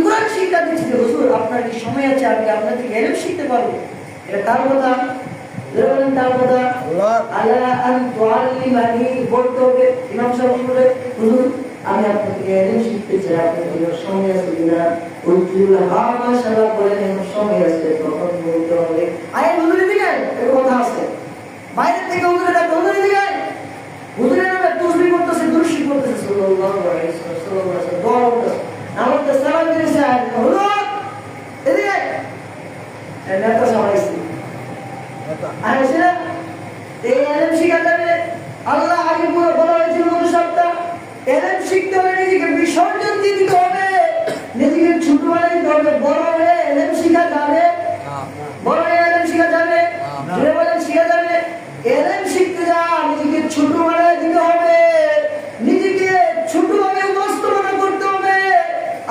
কোরআন শিক্ষা দিচ্ছি যে হুজুর আপনার কি সময় আছে আমি আপনার থেকে ইলম শিখতে পারবো। এটা কার কথা? বলেন কার কথা? আল্লাহ আন তুআল্লিমানি বলতে হবে। ইমাম সাহেব বলে হুজুর আমি আপনার থেকে ইলম শিখতে চাই, আপনার কি সময় আছে কিনা? হুজুর হ্যাঁ মাশাআল্লাহ বলেন সময় আছে, তখন বলতে হবে আয় হুজুরের দিকে এর কথা আছে। বাইরে থেকে হুজুরের হুজুরের দিকে হুজুরের নামে তাসবিহ করতেছে, দুরূদ করতেছে সাল্লাল্লাহু আলাইহি ওয়াসাল্লাম, দোয়া করতেছে, আমাদের সালাম দিয়েছে হুজুর এদিকে নেতা সবাইছি আইসা এই ইলম শিখা যাবে। আল্লাহ আগে পুরো বলা হয়েছিল সপ্তাহ ইলম শিখতে হলে নিজেকে বিসর্জন দিতে হবে, নিজেকে ছোট বানাইতে হবে, বড় হয়ে ইলম শিখা যাবে, বড় হয়ে ইলম শিখা যাবে, জোরে বলেন শিখা যাবে। ইলম শিখতে যা নিজেকে ছোট বানাই দিতে হবে, নিজেকে ছোট ভাবে উপস্থাপনা করতে হবে।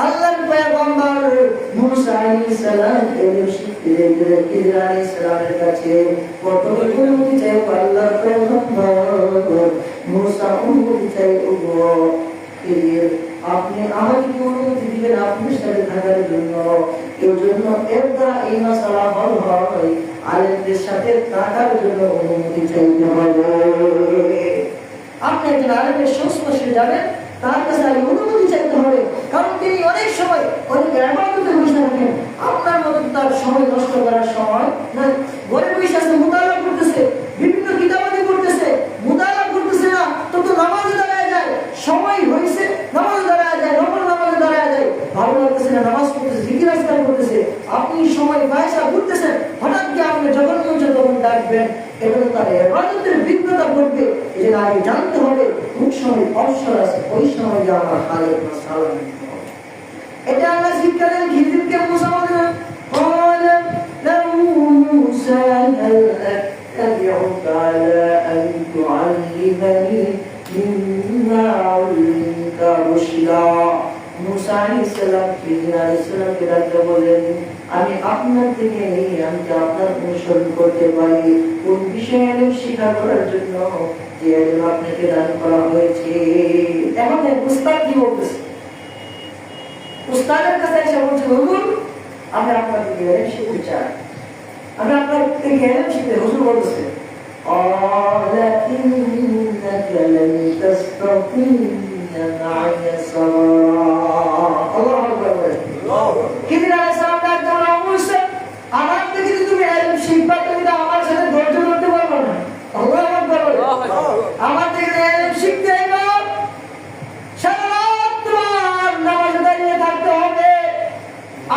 আল্লাহর পয়গম্বর মুসা আলাইহিস সালাম ইলম শিখতে গিয়ে খিজির আলাইহিস সালামের কাছে কত অনুমতি চাই আল্লাহর পয়গম্বর মুসা অনুমতি চাই ওগো খিজির আপনি আমাকে কি অনুমতি দিবেন আপনার সাথে থাকার জন্য? এর জন্য এরদা এই মাসালা হল হয় আলেমদের সাথে থাকার জন্য অনুমতি চাইতে হবে। আপনি একজন আলেমের সংস্পর্শে যাবেন, তার কাছে আগে অনুমতি চাইতে হবে, কারণ তিনি অনেক সময় অনেক ইবাদতে বসে থাকেন। আপনার মতো তার সময় নষ্ট করার সময় না, ঘরে বসে আছে মুতালা করতেছে, বিভিন্ন কিতাবাদি করতেছে, মুতালা করতেছে না, তো নামাজে দাঁড়ায় যায়, সময় হয়েছে নামাজে দাঁড়ায় যায়, নফল নামাজে দাঁড়ায় যায়, ভালো লাগতেছে না, নামাজ পড়তেছে, জিকির আজকার করতেছে, আপনি সময় পয়সা ঘুরতেছেন, হঠাৎ কি আপনি যখন মঞ্চে তখন ডাকবেন, এটা তো তার ইবাদতের বিঘ্নতা ঘটবে। এই জন্য আগে জানতে হবে কোন সময় অবসর আছে, ওই সময় যে আমার হালের সালাম দিতে হবে। এটা আল্লাহ শিক্ষা দেন খিজিরকে মুসা বলেন, قال له موسى هل أتبعك على أن تعلمني مما علمت رشدا। মুসা আলাইহিস সালাম খিজির আলাইহিস সালামকে ডাকতে বলেন, আমি আপনার থেকে আমি আপনার অনুসরণ করতে পারি কোন বিষয়ে শিক্ষা করার জন্য যে ইলম আপনাকে দান করা হয়েছে। এখন উস্তাদ কি বলতেছে, উস্তাদের কাছে এসে বলছে, হুজুর আমি আপনার থেকে ইলম শিখতে চাই, আমি আপনার থেকে ইলম শিখতে। হুজুর বলতেছে, قال إنك لن تستطيع معي صبرا। الله أكبر। খিজির আলাইহিস সালাম ডাকতে বলছে, আমার থেকে যদি তুমি ইলম শিখবা, তুমি তো আমার সাথে ধৈর্য ধরতে পারবে না। আল্লাহু আকবার। আমার থেকে ইলম শিখতে হবে, সারা রাত তোমার নামাজে দাঁড়িয়ে থাকতে হবে,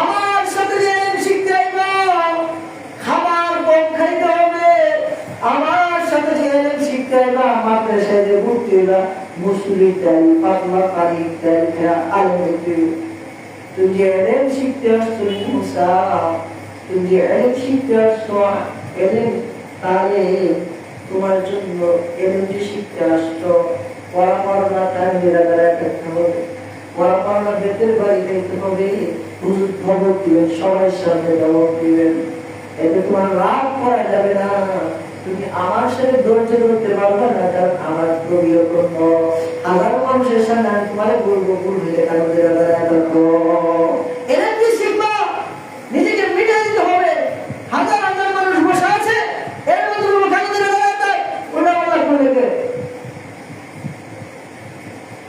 আমার সাথে ইলম শিখতে হবে, খাবার কম খাইতে হবে, আমার সাথে ইলম শিখতে হবে, মাদ্রাসায় যে ভর্তি হইবা মুসলিম চাই, পাতলা পানি চাই, আলম দেখতে। তুমি যে ইলম শিখতে আসছো মুসা, তুমি যে ইলম শিখতে আসছো ইলম, তাহলে তোমার জন্য ইলম যে শিখতে আসছো পড়াশোনা টাইম দাঁড়ায় থাকতে হবে, পড়াশোনা বেতের বাড়ি দেখতে হবে, হুজুর খবর দিবেন, সবার সামনে জবাব দিবেন, এতে তোমার রাগ করা যাবে না। তুমি আমার সাথে ধৈর্য ধরতে পারবে না, কারণ আমার প্রবীয় কর্ম হাজারো মানুষের সামনে আমি তোমার বলবো ভুল হলে কারণ দাঁড়ায় থাকবো। এরা কি শিখবা, নিজেকে মিটিয়ে দিতে হবে। হাজার হাজার মানুষ বসে আছে, এর মধ্যে কোনো কাজে দাঁড়ায় থাকে, ওটা আল্লাহ করে দেবে।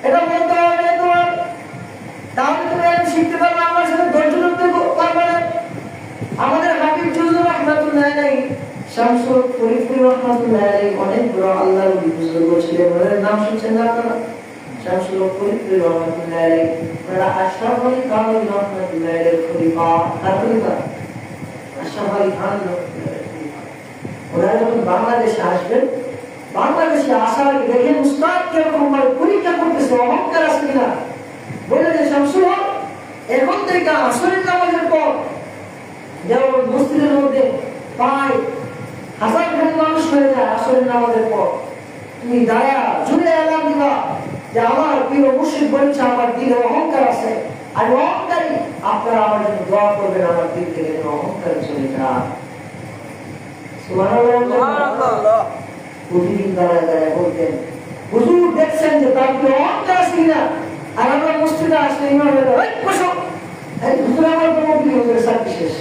এটা বলতে হবে তোমার, তাহলে তুমি শিখতে পারবে, আমার সাথে ধৈর্য ধরতে পারবে না। আমাদের হাবিব জুজুর রহমাতুল্লাহ আলাইহি, শামসুল ফরিদপুর রহমাতুল্লাহ আলাইহি অনেক বড় আল্লাহর বুজুর্গ ছিলেন। ওনার নাম শুনছেন না আপনারা? শামসুল ফরিদপুর রহমাতুল্লাহ আলাইহি, ওনারা আশরাফ আলী খান রহমাতুল্লাহ আলাইহির খলিফা। তার খলিফা আশরাফ আলী খান রহমাতুল্লাহ আলাইহি। ওনারা যখন বাংলাদেশে আসবেন, বাংলাদেশে আসার আগে দেখেন উস্তাদ কিরকম পরীক্ষা করতেছে, অহংকার আছে কিনা। বলে যে শামসুল, এখন থেকে আসরের নামাজের পর যেমন মসজিদের মধ্যে প্রায় হাজার খানি মানুষ হয়ে যায়, আসরের নামাজের পর তুমি দাঁড়া জুড়ে এলাম দিবা যে আমার প্রিয় মুর্শিদ বলছে আমার দিলে অহংকার আছে, আর অহংকারী আপনারা আমার জন্য দোয়া করবেন, আমার দিল থেকে অহংকার চলে যায়। সুবহানাল্লাহ। প্রতিদিন দাঁড়ায় দাঁড়ায় বলতেন, হুজুর দেখছেন যে তার প্রিয় অহংকার আছে কিনা। আর আমরা মসজিদে আসলে ইমাম বসো, হুজুর আমার তো মন্ত্রী হুজুরের চাকরি শেষ।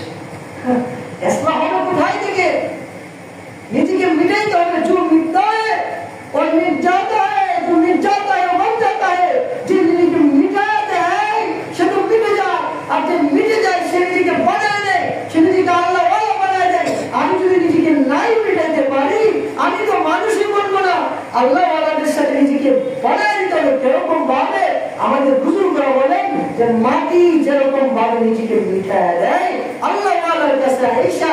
ইসলাম হবে কোথায় থেকে? নিজেকে मिटाते হবে। जो मिटता है और मिट जाता है, जो मिट जाता है वो बन जाता है। जिंदगी मिटाते हैं সে তো মিটে যায়, আর যে মিটে যায় সে নিজেকে বানায় দেয়, সে নিজেকে আল্লাহ ওয়ালা বানায় দেয়। আমি যদি নিজেকে নাই মিটাতে পারি, আমি তো মানুষই বলবো না, আল্লাহ ওয়ালাদের সাথে নিজেকে বানায় দিতে হবে। কিরকম ভাবে আমাদের বুজুর্গরা বলেন যে মাটি যেরকম ভাবে নিজেকে মিটায় দেয়, আল্লাহ ওয়ালার কাছে আয়েশা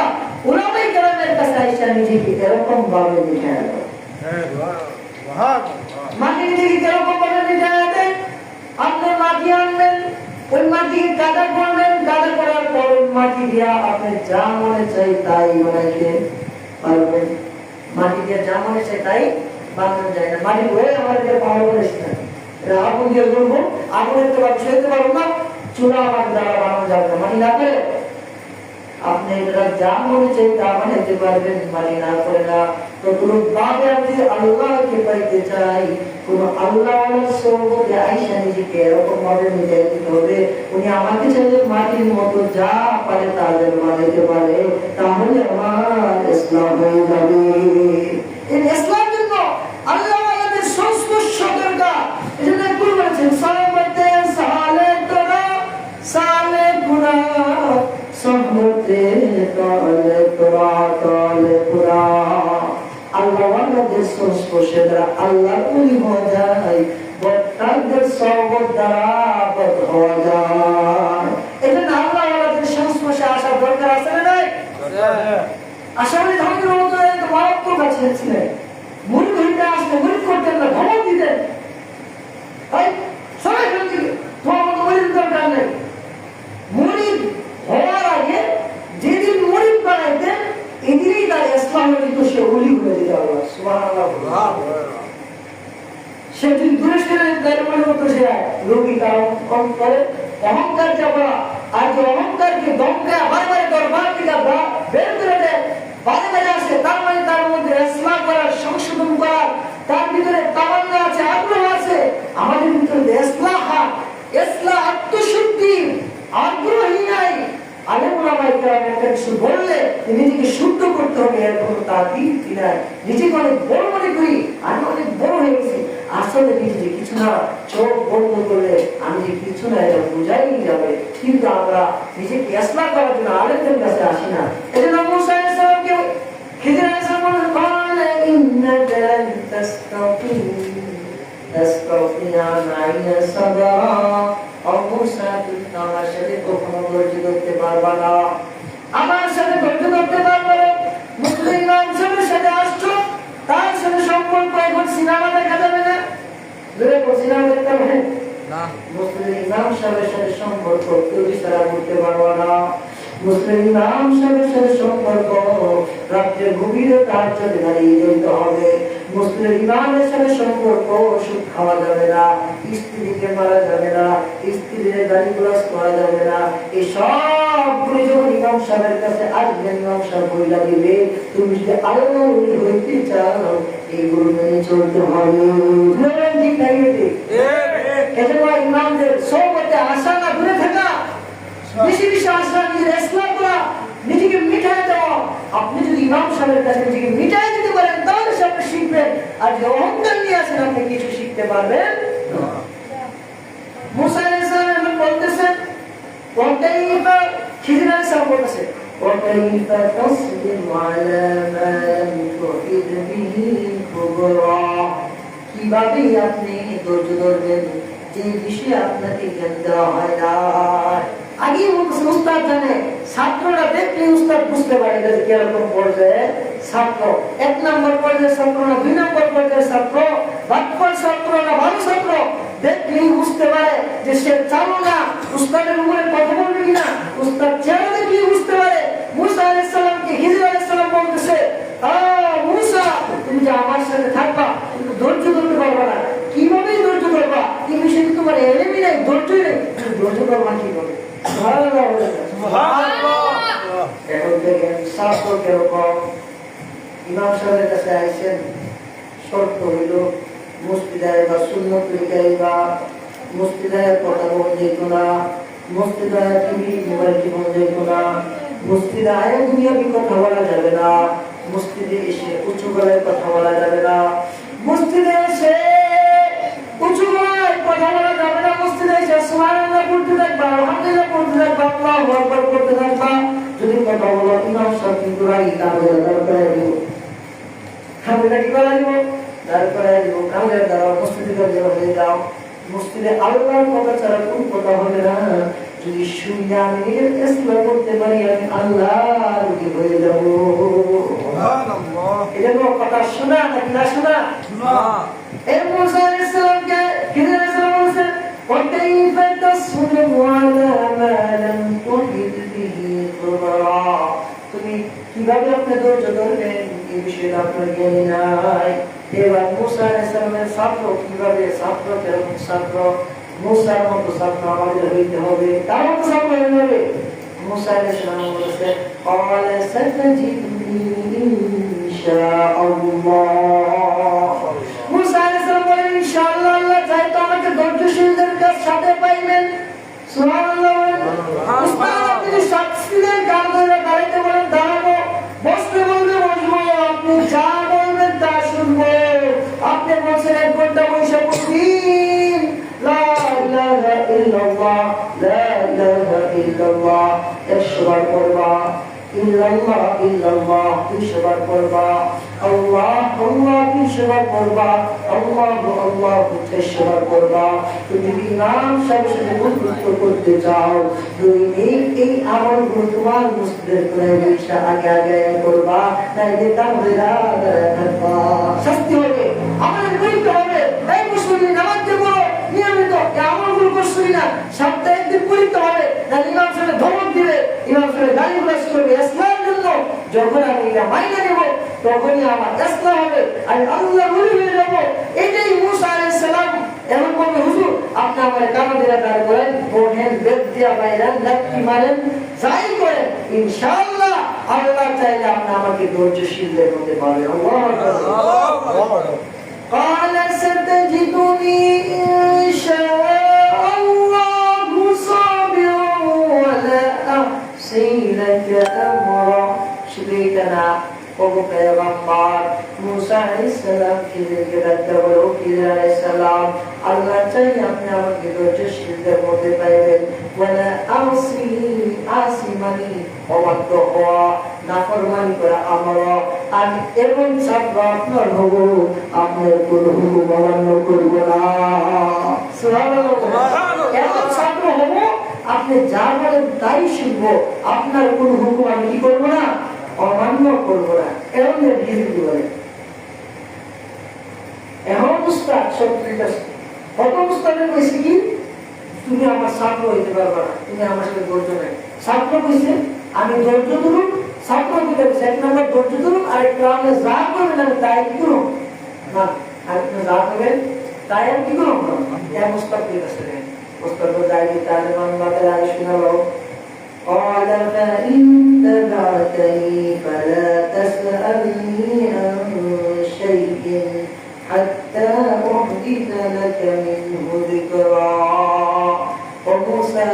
উলামায়ে কেরামের কাছে আয়েশা নিজেকে এরকম ভাবে মিটায় দেয়। মাটি নিজেকে কিরকম ভাবে মিটায় দেয়? আপনি মাটি আনবেন, ওই মাটিকে কাদা করবেন, কাদা করার পর মাটি দিয়া আপনি যা মনে চাই তাই বানাইতে পারবেন। মাটি দিয়ে যা মনে চাই তাই বানানো যায় না। মাটি হয়ে আমাদের পাওয়া বলেছে না, আগুন দিয়ে করবো, আগুনের তো সইতে পারবো না, চুলা আমার দ্বারা বানানো যাবে না। মাটি না করে আপনি এটা যা মনে চাই তা বানাইতে পারবেন, মানি না করে না। তো কোনো ভাবে আমি আল্লাহকে পাইতে চাই, কোন আল্লাহর সোহবতে আয়েশা নিজেকে এরকম ভাবে মিটাই দিতে হবে, উনি আমাকে চাইলে মাটির মতো যা পারে তা যেন বানাইতে পারে, তাহলে আমার মুর্শিদরা আল্লাহর ওলি হয়ে যায়, বক্তাদের সওবত দ্বারা বদ হয়ে যায়। এটা না আল্লাহ ওয়ালাদের সংস্পর্শে আসার দরকার আছে না নাই? আশাবাদী ধর্মের মতো একটা মারাত্মক আছে ছিলেন, মুরিদ হইতে আসলে মুরিদ করতেন না, ধমক দিতেন, তাই সবাই বলছিল তোমার মতো মুরিদ দরকার নেই। মুরিদ হওয়ার আগে যেদিন মুরিদ বানাইতেন এদিনই তার ইসলামের কিন্তু সে ওলি হয়ে যেত। আল্লাহ সুবহানাল্লাহ। সে যদি দূরে সরে দাঁড়িয়ে মতো সে রোগী তার কম করে অহংকার চাপা, আর যে অহংকারকে দমকা বারবার দরবার থেকে বের করে দেয়, বারে বারে আসে, তার মানে তার মধ্যে ইসলাম করার, সংশোধন করার তার ভিতরে তামান্না আছে, আগ্রহ আছে। আমাদের ভিতরে ইসলাহ আত্মশুদ্ধি আগ্রহী নাই। আগে ওলামায়ে কেরাম একটা কিছু বললে নিজেকে শুদ্ধ করতে হবে, এর কোনো তাগিদ নাই। নিজেকে অনেক বড় মনে করি, আমি অনেক বড় হয়ে গেছি, আসলে নিজে যে কিছু না, চোখ বন্ধ করলে আমি যে কিছু না এটা বোঝাই যাবে। কিন্তু আমরা নিজেকে ইসলাহ করার জন্য আলেমদের কাছে আসি না। এজন্য মুসা আলাইহিস সালামকে খিজির আলাইহিস সালাম বলেন, ক্বালা ইন্নাকা লান তাসতাতিআ মাইয়া সাবরা। মুসা তুমি আমার সাথে কখনো ধৈর্য ধরতে পারবা না, আমার সাথে ধৈর্য ধরতে পারবে না। মুসলিম ইমাম সাহেবের সাথে আসছো, তার সাথে সম্পর্ক এখন সিনেমা দেখা যাবে না, ধরে সিনেমা দেখতে হবে না। মুসলিম ইমাম সাহেবের সাথে সম্পর্ক কেউ ইশারা করতে পারবে না। মুসলিম ইমাম সাহেবের সাথে সম্পর্ক রাত্রে গভীরে তার সাথে দাঁড়িয়ে যেতে হবে। মুসলিম ইমামের সাথে সম্পর্ক সুখ খাওয়া যাবে না, স্ত্রীকে মারা যাবে না, স্ত্রীর গালি গুলাস করা যাবে না। এই সবগুলি যখন ইমাম সাহেবের কাছে আসবেন, ইমাম সাহেব বইলা দিবে, তুমি যদি আল্লাহর ওলি হইতে চাও এইগুলো মেনে চলতে হবে। ঠিক না? এজন্য ইমামদের সোহবতে আসা না, দূরে থাকা, বেশি বেশি আসা, নিজের ইসলাম করা, নিজেকে মিটাই দেওয়া। আপনি যদি ইমাম সাহেবের কাছে নিজেকে মিটাই দিতে পারেন তাহলে সে আপনি শিখবেন, আর যে অহংকার নিয়ে আসেন আপনি কিছু শিখতে পারবেন না। মুসা আলাইহিস সালাম বলতেছেন, ওয়াকাইফা, খিজির আলাইহিস সালাম বলতেছেন, ওয়াকাইফা তাসবিরু আলা মা লাম তুহিত বিহি খুবরা। কিভাবে আপনি ধৈর্য ধরবেন যে বিষয়ে আপনাকে জ্ঞান দেওয়া হয় না। আগে উস্তাদ জানে, ছাত্ররা দেখলে উস্তাদ বুঝতে পারে যে কিরকম পর্যায়ে ছাত্র, 1 নম্বর পর্যায়ের ছাত্র না 2 নম্বর পর্যায়ের ছাত্র, বাটপার ছাত্র না ভালো ছাত্র, দেখলেই বুঝতে পারে যে সে চালো না উস্তাদের উপরে কথা বলবে কিনা। উস্তাদ চেহারা দেখলেই বুঝতে পারে। মুসা আলাইহিস সালামকে খিজির আলাইহিস সালাম বলতেছে, মুসা তুমি যে আমার সাথে থাকবা কিন্তু ধৈর্য ধরতে পারবা না। কিভাবে ধৈর্য ধরবা? এই বিষয়ে তোমার এলেমই নাই, ধৈর্যই নেই, ধৈর্য ধরবা কিভাবে? এখন দেখেন ছাত্র কিরকম। ইমাম সাহেবের কাছে আইসেন, শর্ত হইল মসজিদায় বা সুন্নত তরিকায় বা মসজিদায় কথা বলা যেত না, মসজিদায় টিভি মোবাইল জীবন যেত না, মসজিদায় দুনিয়াবি কথা বলা যাবে না, মসজিদে এসে উঁচু গলায় কথা বলা যাবে না, মসজিদে এসে উঁচু গলায় কথা বলা যাবে না, মসজিদে এসে সুবহানাল্লাহ পড়তে থাকবা, আলহামদুলিল্লাহ পড়তে থাকবা, আল্লাহু আকবার পড়তে থাকবা। যদি কথা বলো ইমাম সাহেব কিন্তু রাগি কাগজে তারপরে দিব, কাগজে কি বলা দিব, তারপরে দিব কাগজের দ্বারা মসজিদে হয়ে যাও। মসজিদে আল্লাহর কথা ছাড়া কোন কথা হবে না। যদি শুনে আমি নিজের ইসলাম করতে পারি আমি আল্লাহর রূপে হয়ে যাব। সুবহানাল্লাহ। এজন্য কথা শোনা নাকি না শোনা? শোনা। এই মুসা আলাইহিস সালামকে খিজির আলাইহিস সালাম বলেছেন, ওয়াকাইফা তাসবিরু আলা মা লাম তুহিত বিহি খুবরা। তুমি কিভাবে আপনি ধৈর্য ধরবেন এই বিষয়ে আপনার জ্ঞান নাই। এবার মুসা আলাইহিস সালামের ছাত্র কিভাবে, ছাত্র কেরকম ছাত্র, মুসার মতো ছাত্র আমাদের হইতে হবে, তার মতো ছাত্র হইতে হবে। মুসা আলাইহিস সালাম বলেছেন, ক্বালা সাতাজিদুনি ইনশাআল্লাহ। মুসা আলাইহিস সালাম বলেন, ইনশাআল্লাহ আল্লাহ চাই তো আমাকে ধৈর্যশীলদের সাথে পাইবেন। সুবহানাল্লাহ। উস্তাদ আপনি শাস্ত্রীদের গান ধরে দাঁড়াইতে বলেন দাঁড়াবো, বসতে বলবে বসবো, আপনি যা বলবেন তা শুনবো। আপনি বলছেন 1 ঘন্টা বসে পড়বেন, লা ইলাহা ইল্লাল্লাহ, লা ইলাহা ইল্লাল্লাহ 100 বার পড়বা, ইল্লাল্লাহ ইল্লাল্লাহ 200 বার পড়বা, আল্লাহ আল্লাহ কি সেবা করবা, আল্লাহ আল্লাহ কোথায় সেবা করবা। তুমি ইমাম সাহেবের সাথে বন্ধুত্ব করতে চাও, তুমি এই আমলগুলো তোমার মুসলিমের করে আগে আগে করবা, নাইলে কামড়েরা থাকবা, শাস্তি হবে, আমাদের পরীক্ষা হবে। এই মুসলিম নামাজ দেবো নিয়মিত, এই আমলগুলো করছি না, সপ্তাহে একদিন পরীক্ষা হবে, নাহলে ইমাম সাহেব ধমক দিবে, ইমাম সাহেব গালি গালাজ করবে ইসলামের জন্য। যখন আমি এটা মাইনে নেব তখনই আমার ইসলাম হবে, আমি আল্লাহর ওলি হয়ে যাব। এটাই মুসা আলাইহিস সালাম এমন বলবে, হুজুর আপনি আমার কামড়েরা দাঁড় করেন, বোনেন বেদ দিয়া বাইরেন, লাঠি মারেন, যাই করেন, ইনশাআল্লাহ আল্লাহ চাইলে আপনি আমাকে ধৈর্যশীলদের মধ্যে পাবেন। আল্লাহু আকবার। قال ستجدني إن شاء الله صابرا ولا أعصي لك أمرا। شبيتنا وهو پیغمبر موسى علیہ السلام کی ذکرت کرو کہ علیہ السلام اللہ چاہیے اپنے آپ کی ধৈর্যশীল দের মধ্যে পাইবেন। ولا أعصي عاصمني অবাধ্য হওয়া, নাফরমানি করা আমার, আমি এমন ছাত্র আপনার হব, আপনার কোন হুকুম অমান্য করব না। সুবহানাল্লাহ। এমন ছাত্র হব, আপনি যা বলেন তাই শুনব, আপনার কোন হুকুম আমি কি করব না, অমান্য করব না। এমন ডিগ্রি বলে এমন উস্তাদ সত্যিটা কত উস্তাদের কইছে কি তুমি আমার ছাত্র হইতে পারবে না, তুমি আমার সাথে ধৈর্য নাই। ছাত্র কইছে আমি ধৈর্য ধরুন, ছাত্র কইতে এক নম্বর ধৈর্য ধরুন, আর একটু আপনি যা করবেন আমি তাই কি করুন না, আপনি যা করবেন তাই আমি কি করুন না। এক উস্তাদ কইতেছে উস্তাদ যাই তাহলে মানবাতে আগে শোনালো। قال فإن تبعتني فلا تسألني عن شيء حتى أحدث لك منه ذكرا। وموسى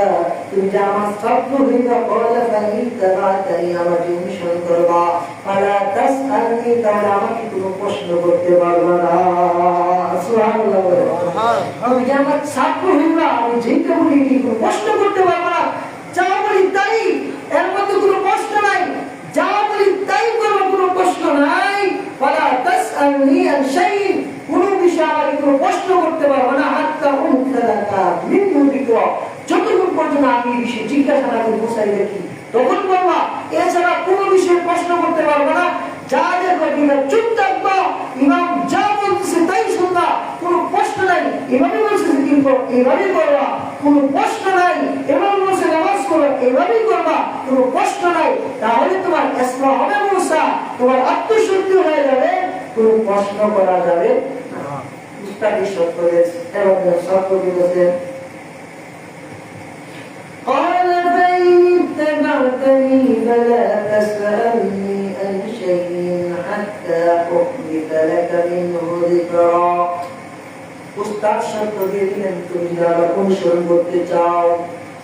তুমি যে আমার ছাত্র হইবা, قال فإن تبعتني আমাকে অনুসরণ করবা, فلا تسألني তাহলে আমাকে কোনো প্রশ্ন করতে পারবা না। সুবহানাল্লাহ। আমি যে আমার ছাত্র হইবা, আমি যেটা বলি কি কোনো প্রশ্ন করতে পারবা না, যা বলি তাই, এর মধ্যে কোনো প্রশ্ন নাই, যা বলি তাই করবো, কোনো প্রশ্ন নাই। ফালা তাসআলনি আন শাইইন কোনো বিষয়ে আমাকে কোনো প্রশ্ন করতে পারবো না, হাত্তা উনসালাকা মিনহু যিকরা যতক্ষণ পর্যন্ত আমি এই বিষয়ে জিজ্ঞাসা না করে বসাই দেখি তখন বলবা, এছাড়া কোনো বিষয়ে প্রশ্ন করতে পারবো না। যা দেখো কিনা চুপ থাকবা, ইমাম যা বলতেছে তাই শুনবা, কোনো প্রশ্ন নাই। এভাবে বলছে জিকির করো, এভাবেই করবা, কোনো প্রশ্ন নাই। এভাবে বলছে নামাজ করো, এভাবেই করবা, কোনো প্রশ্ন নাই। তাহলে তোমার ইসলাম হবে মুসা, তোমার আত্মশুদ্ধি হয়ে যাবে, কোনো প্রশ্ন করা যাবে না। উস্তাদি সত্য হয়েছে এবং সত্য বলেছে। قال فإن اتبعتني فلا تسألني عن شيء حتى أحدث لك منه ذكرا। উস্তাদ শর্ত দিয়ে দিলেন, তুমি যারা অনুসরণ করতে চাও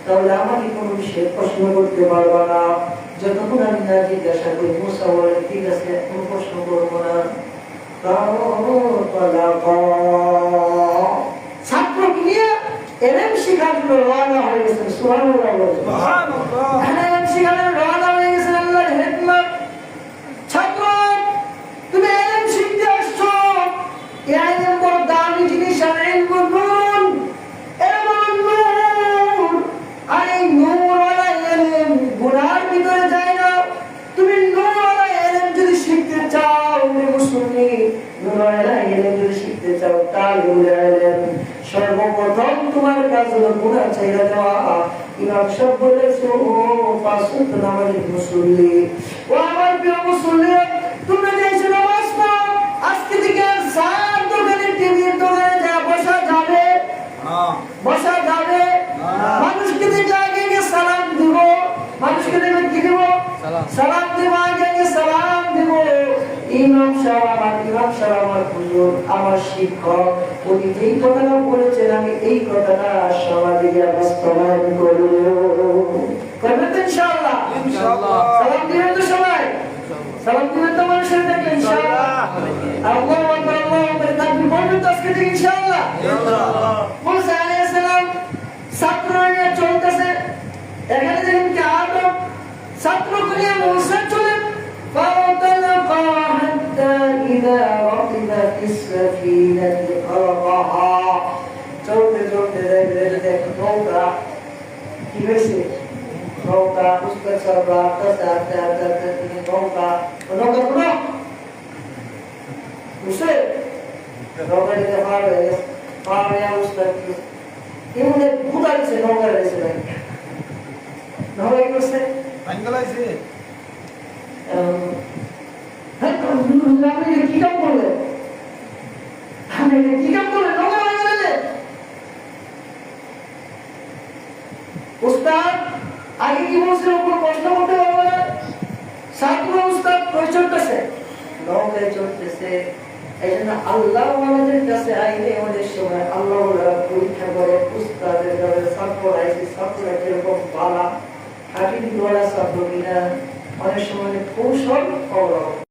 তাহলে আমাকে কোনো বিষয়ে প্রশ্ন করতে পারবা না, যতক্ষণ আমি না জিজ্ঞাসা করি। মুসা বলে ঠিক আছে, কোনো প্রশ্ন করবো না। ছাত্রকে নিয়ে এলএম শিখার জন্য রওনা হয়ে গেছেন। সুবহানাল্লাহ। এলএম শিখার রওনা হয়ে গেছেন আল্লাহর হিকমত। ছাত্র তুমি এলএম শিখতে আসছো, এলএম বড় দামি জিনিস, আর ইলম নূর, এমন নূর, আর এই নূরওয়ালা এলএম গুনার ভিতরে যায় না। তুমি নূরওয়ালা এলএম যদি শিখতে চাও, মুসলিম নূরওয়ালা এলএম যদি শিখতে চাও, তাহলে এলএম সর্বপ্রথম তোমার কাজ হলো গুনাহ ছেড়ে দেওয়া। ইমাম সাহেব বলেছে, ও পাঁচওয়াক্ত নামাজের মুসল্লি, ও আমার প্রিয় মুসল্লি, তোমরা যে এসে নামাজ পড়ো, আজকে থেকে সার দোকানে টিভির দোকানে যা বসা যাবে, বসা যাবে। মানুষকে দেখে আগে গিয়ে সালাম দিব, মানুষকে দেখে কি দিব, সালাম দিব, আগে গিয়ে সালাম দিব। ইমাম সাহেব আমার হুজুর, আমার শিক্ষক, উনি যেই কথাটা বলেছেন আমি এই কথাটা সমাজে বাস্তবায়ন করব। করবেন তো ইনশাআল্লাহ? সালাম দিবেন তো সবাই? সালাম দিবেন তো মানুষের দেখে ইনশাআল্লাহ? আল্লাহু আকবার, আল্লাহু আকবার, তাকবীর বলবেন তো আজকে থেকে ইনশাআল্লাহ? মুসা আলাইহিস সালাম ছাত্র নিয়ে চলতেছে, এখানে দেখেন কি আদব, ছাত্র নিয়ে মুসা চলে। فانطلقا حتى السفينة خرقها চলতে চলতে দেখে নৌকা কি হয়েছে নৌকা উস্তাদ সাহেব আস্তে আস্তে আস্তে আস্তে নৌকা নৌকা পুরো বুঝছে নৌকা দিতে পারবে পারবে উস্তাদ এমনি ভুতাইছে নৌকা রয়েছে নৌকা কি করছে বাঙ্গালাইছে আপনি কি কাম করলেন আপনি কি কাম করলেন নৌকা ভেঙে দিলেন উস্তাদ আগে কি বলছিল কোন প্রশ্ন করতে পারবে না ছাত্র উস্তাদ কই চলতেছে নৌকায় চলতেছে এই জন্য আল্লাহ আমাদের কাছে আইলে আমাদের সময় আল্লাহ পরীক্ষা করে উস্তাদের কাছে ছাত্র আইসি ছাত্ররা কিরকম বালা হাঁটি দিওয়ালা ছাত্র কিনা অনেক সময় কৌশল অবলম্বন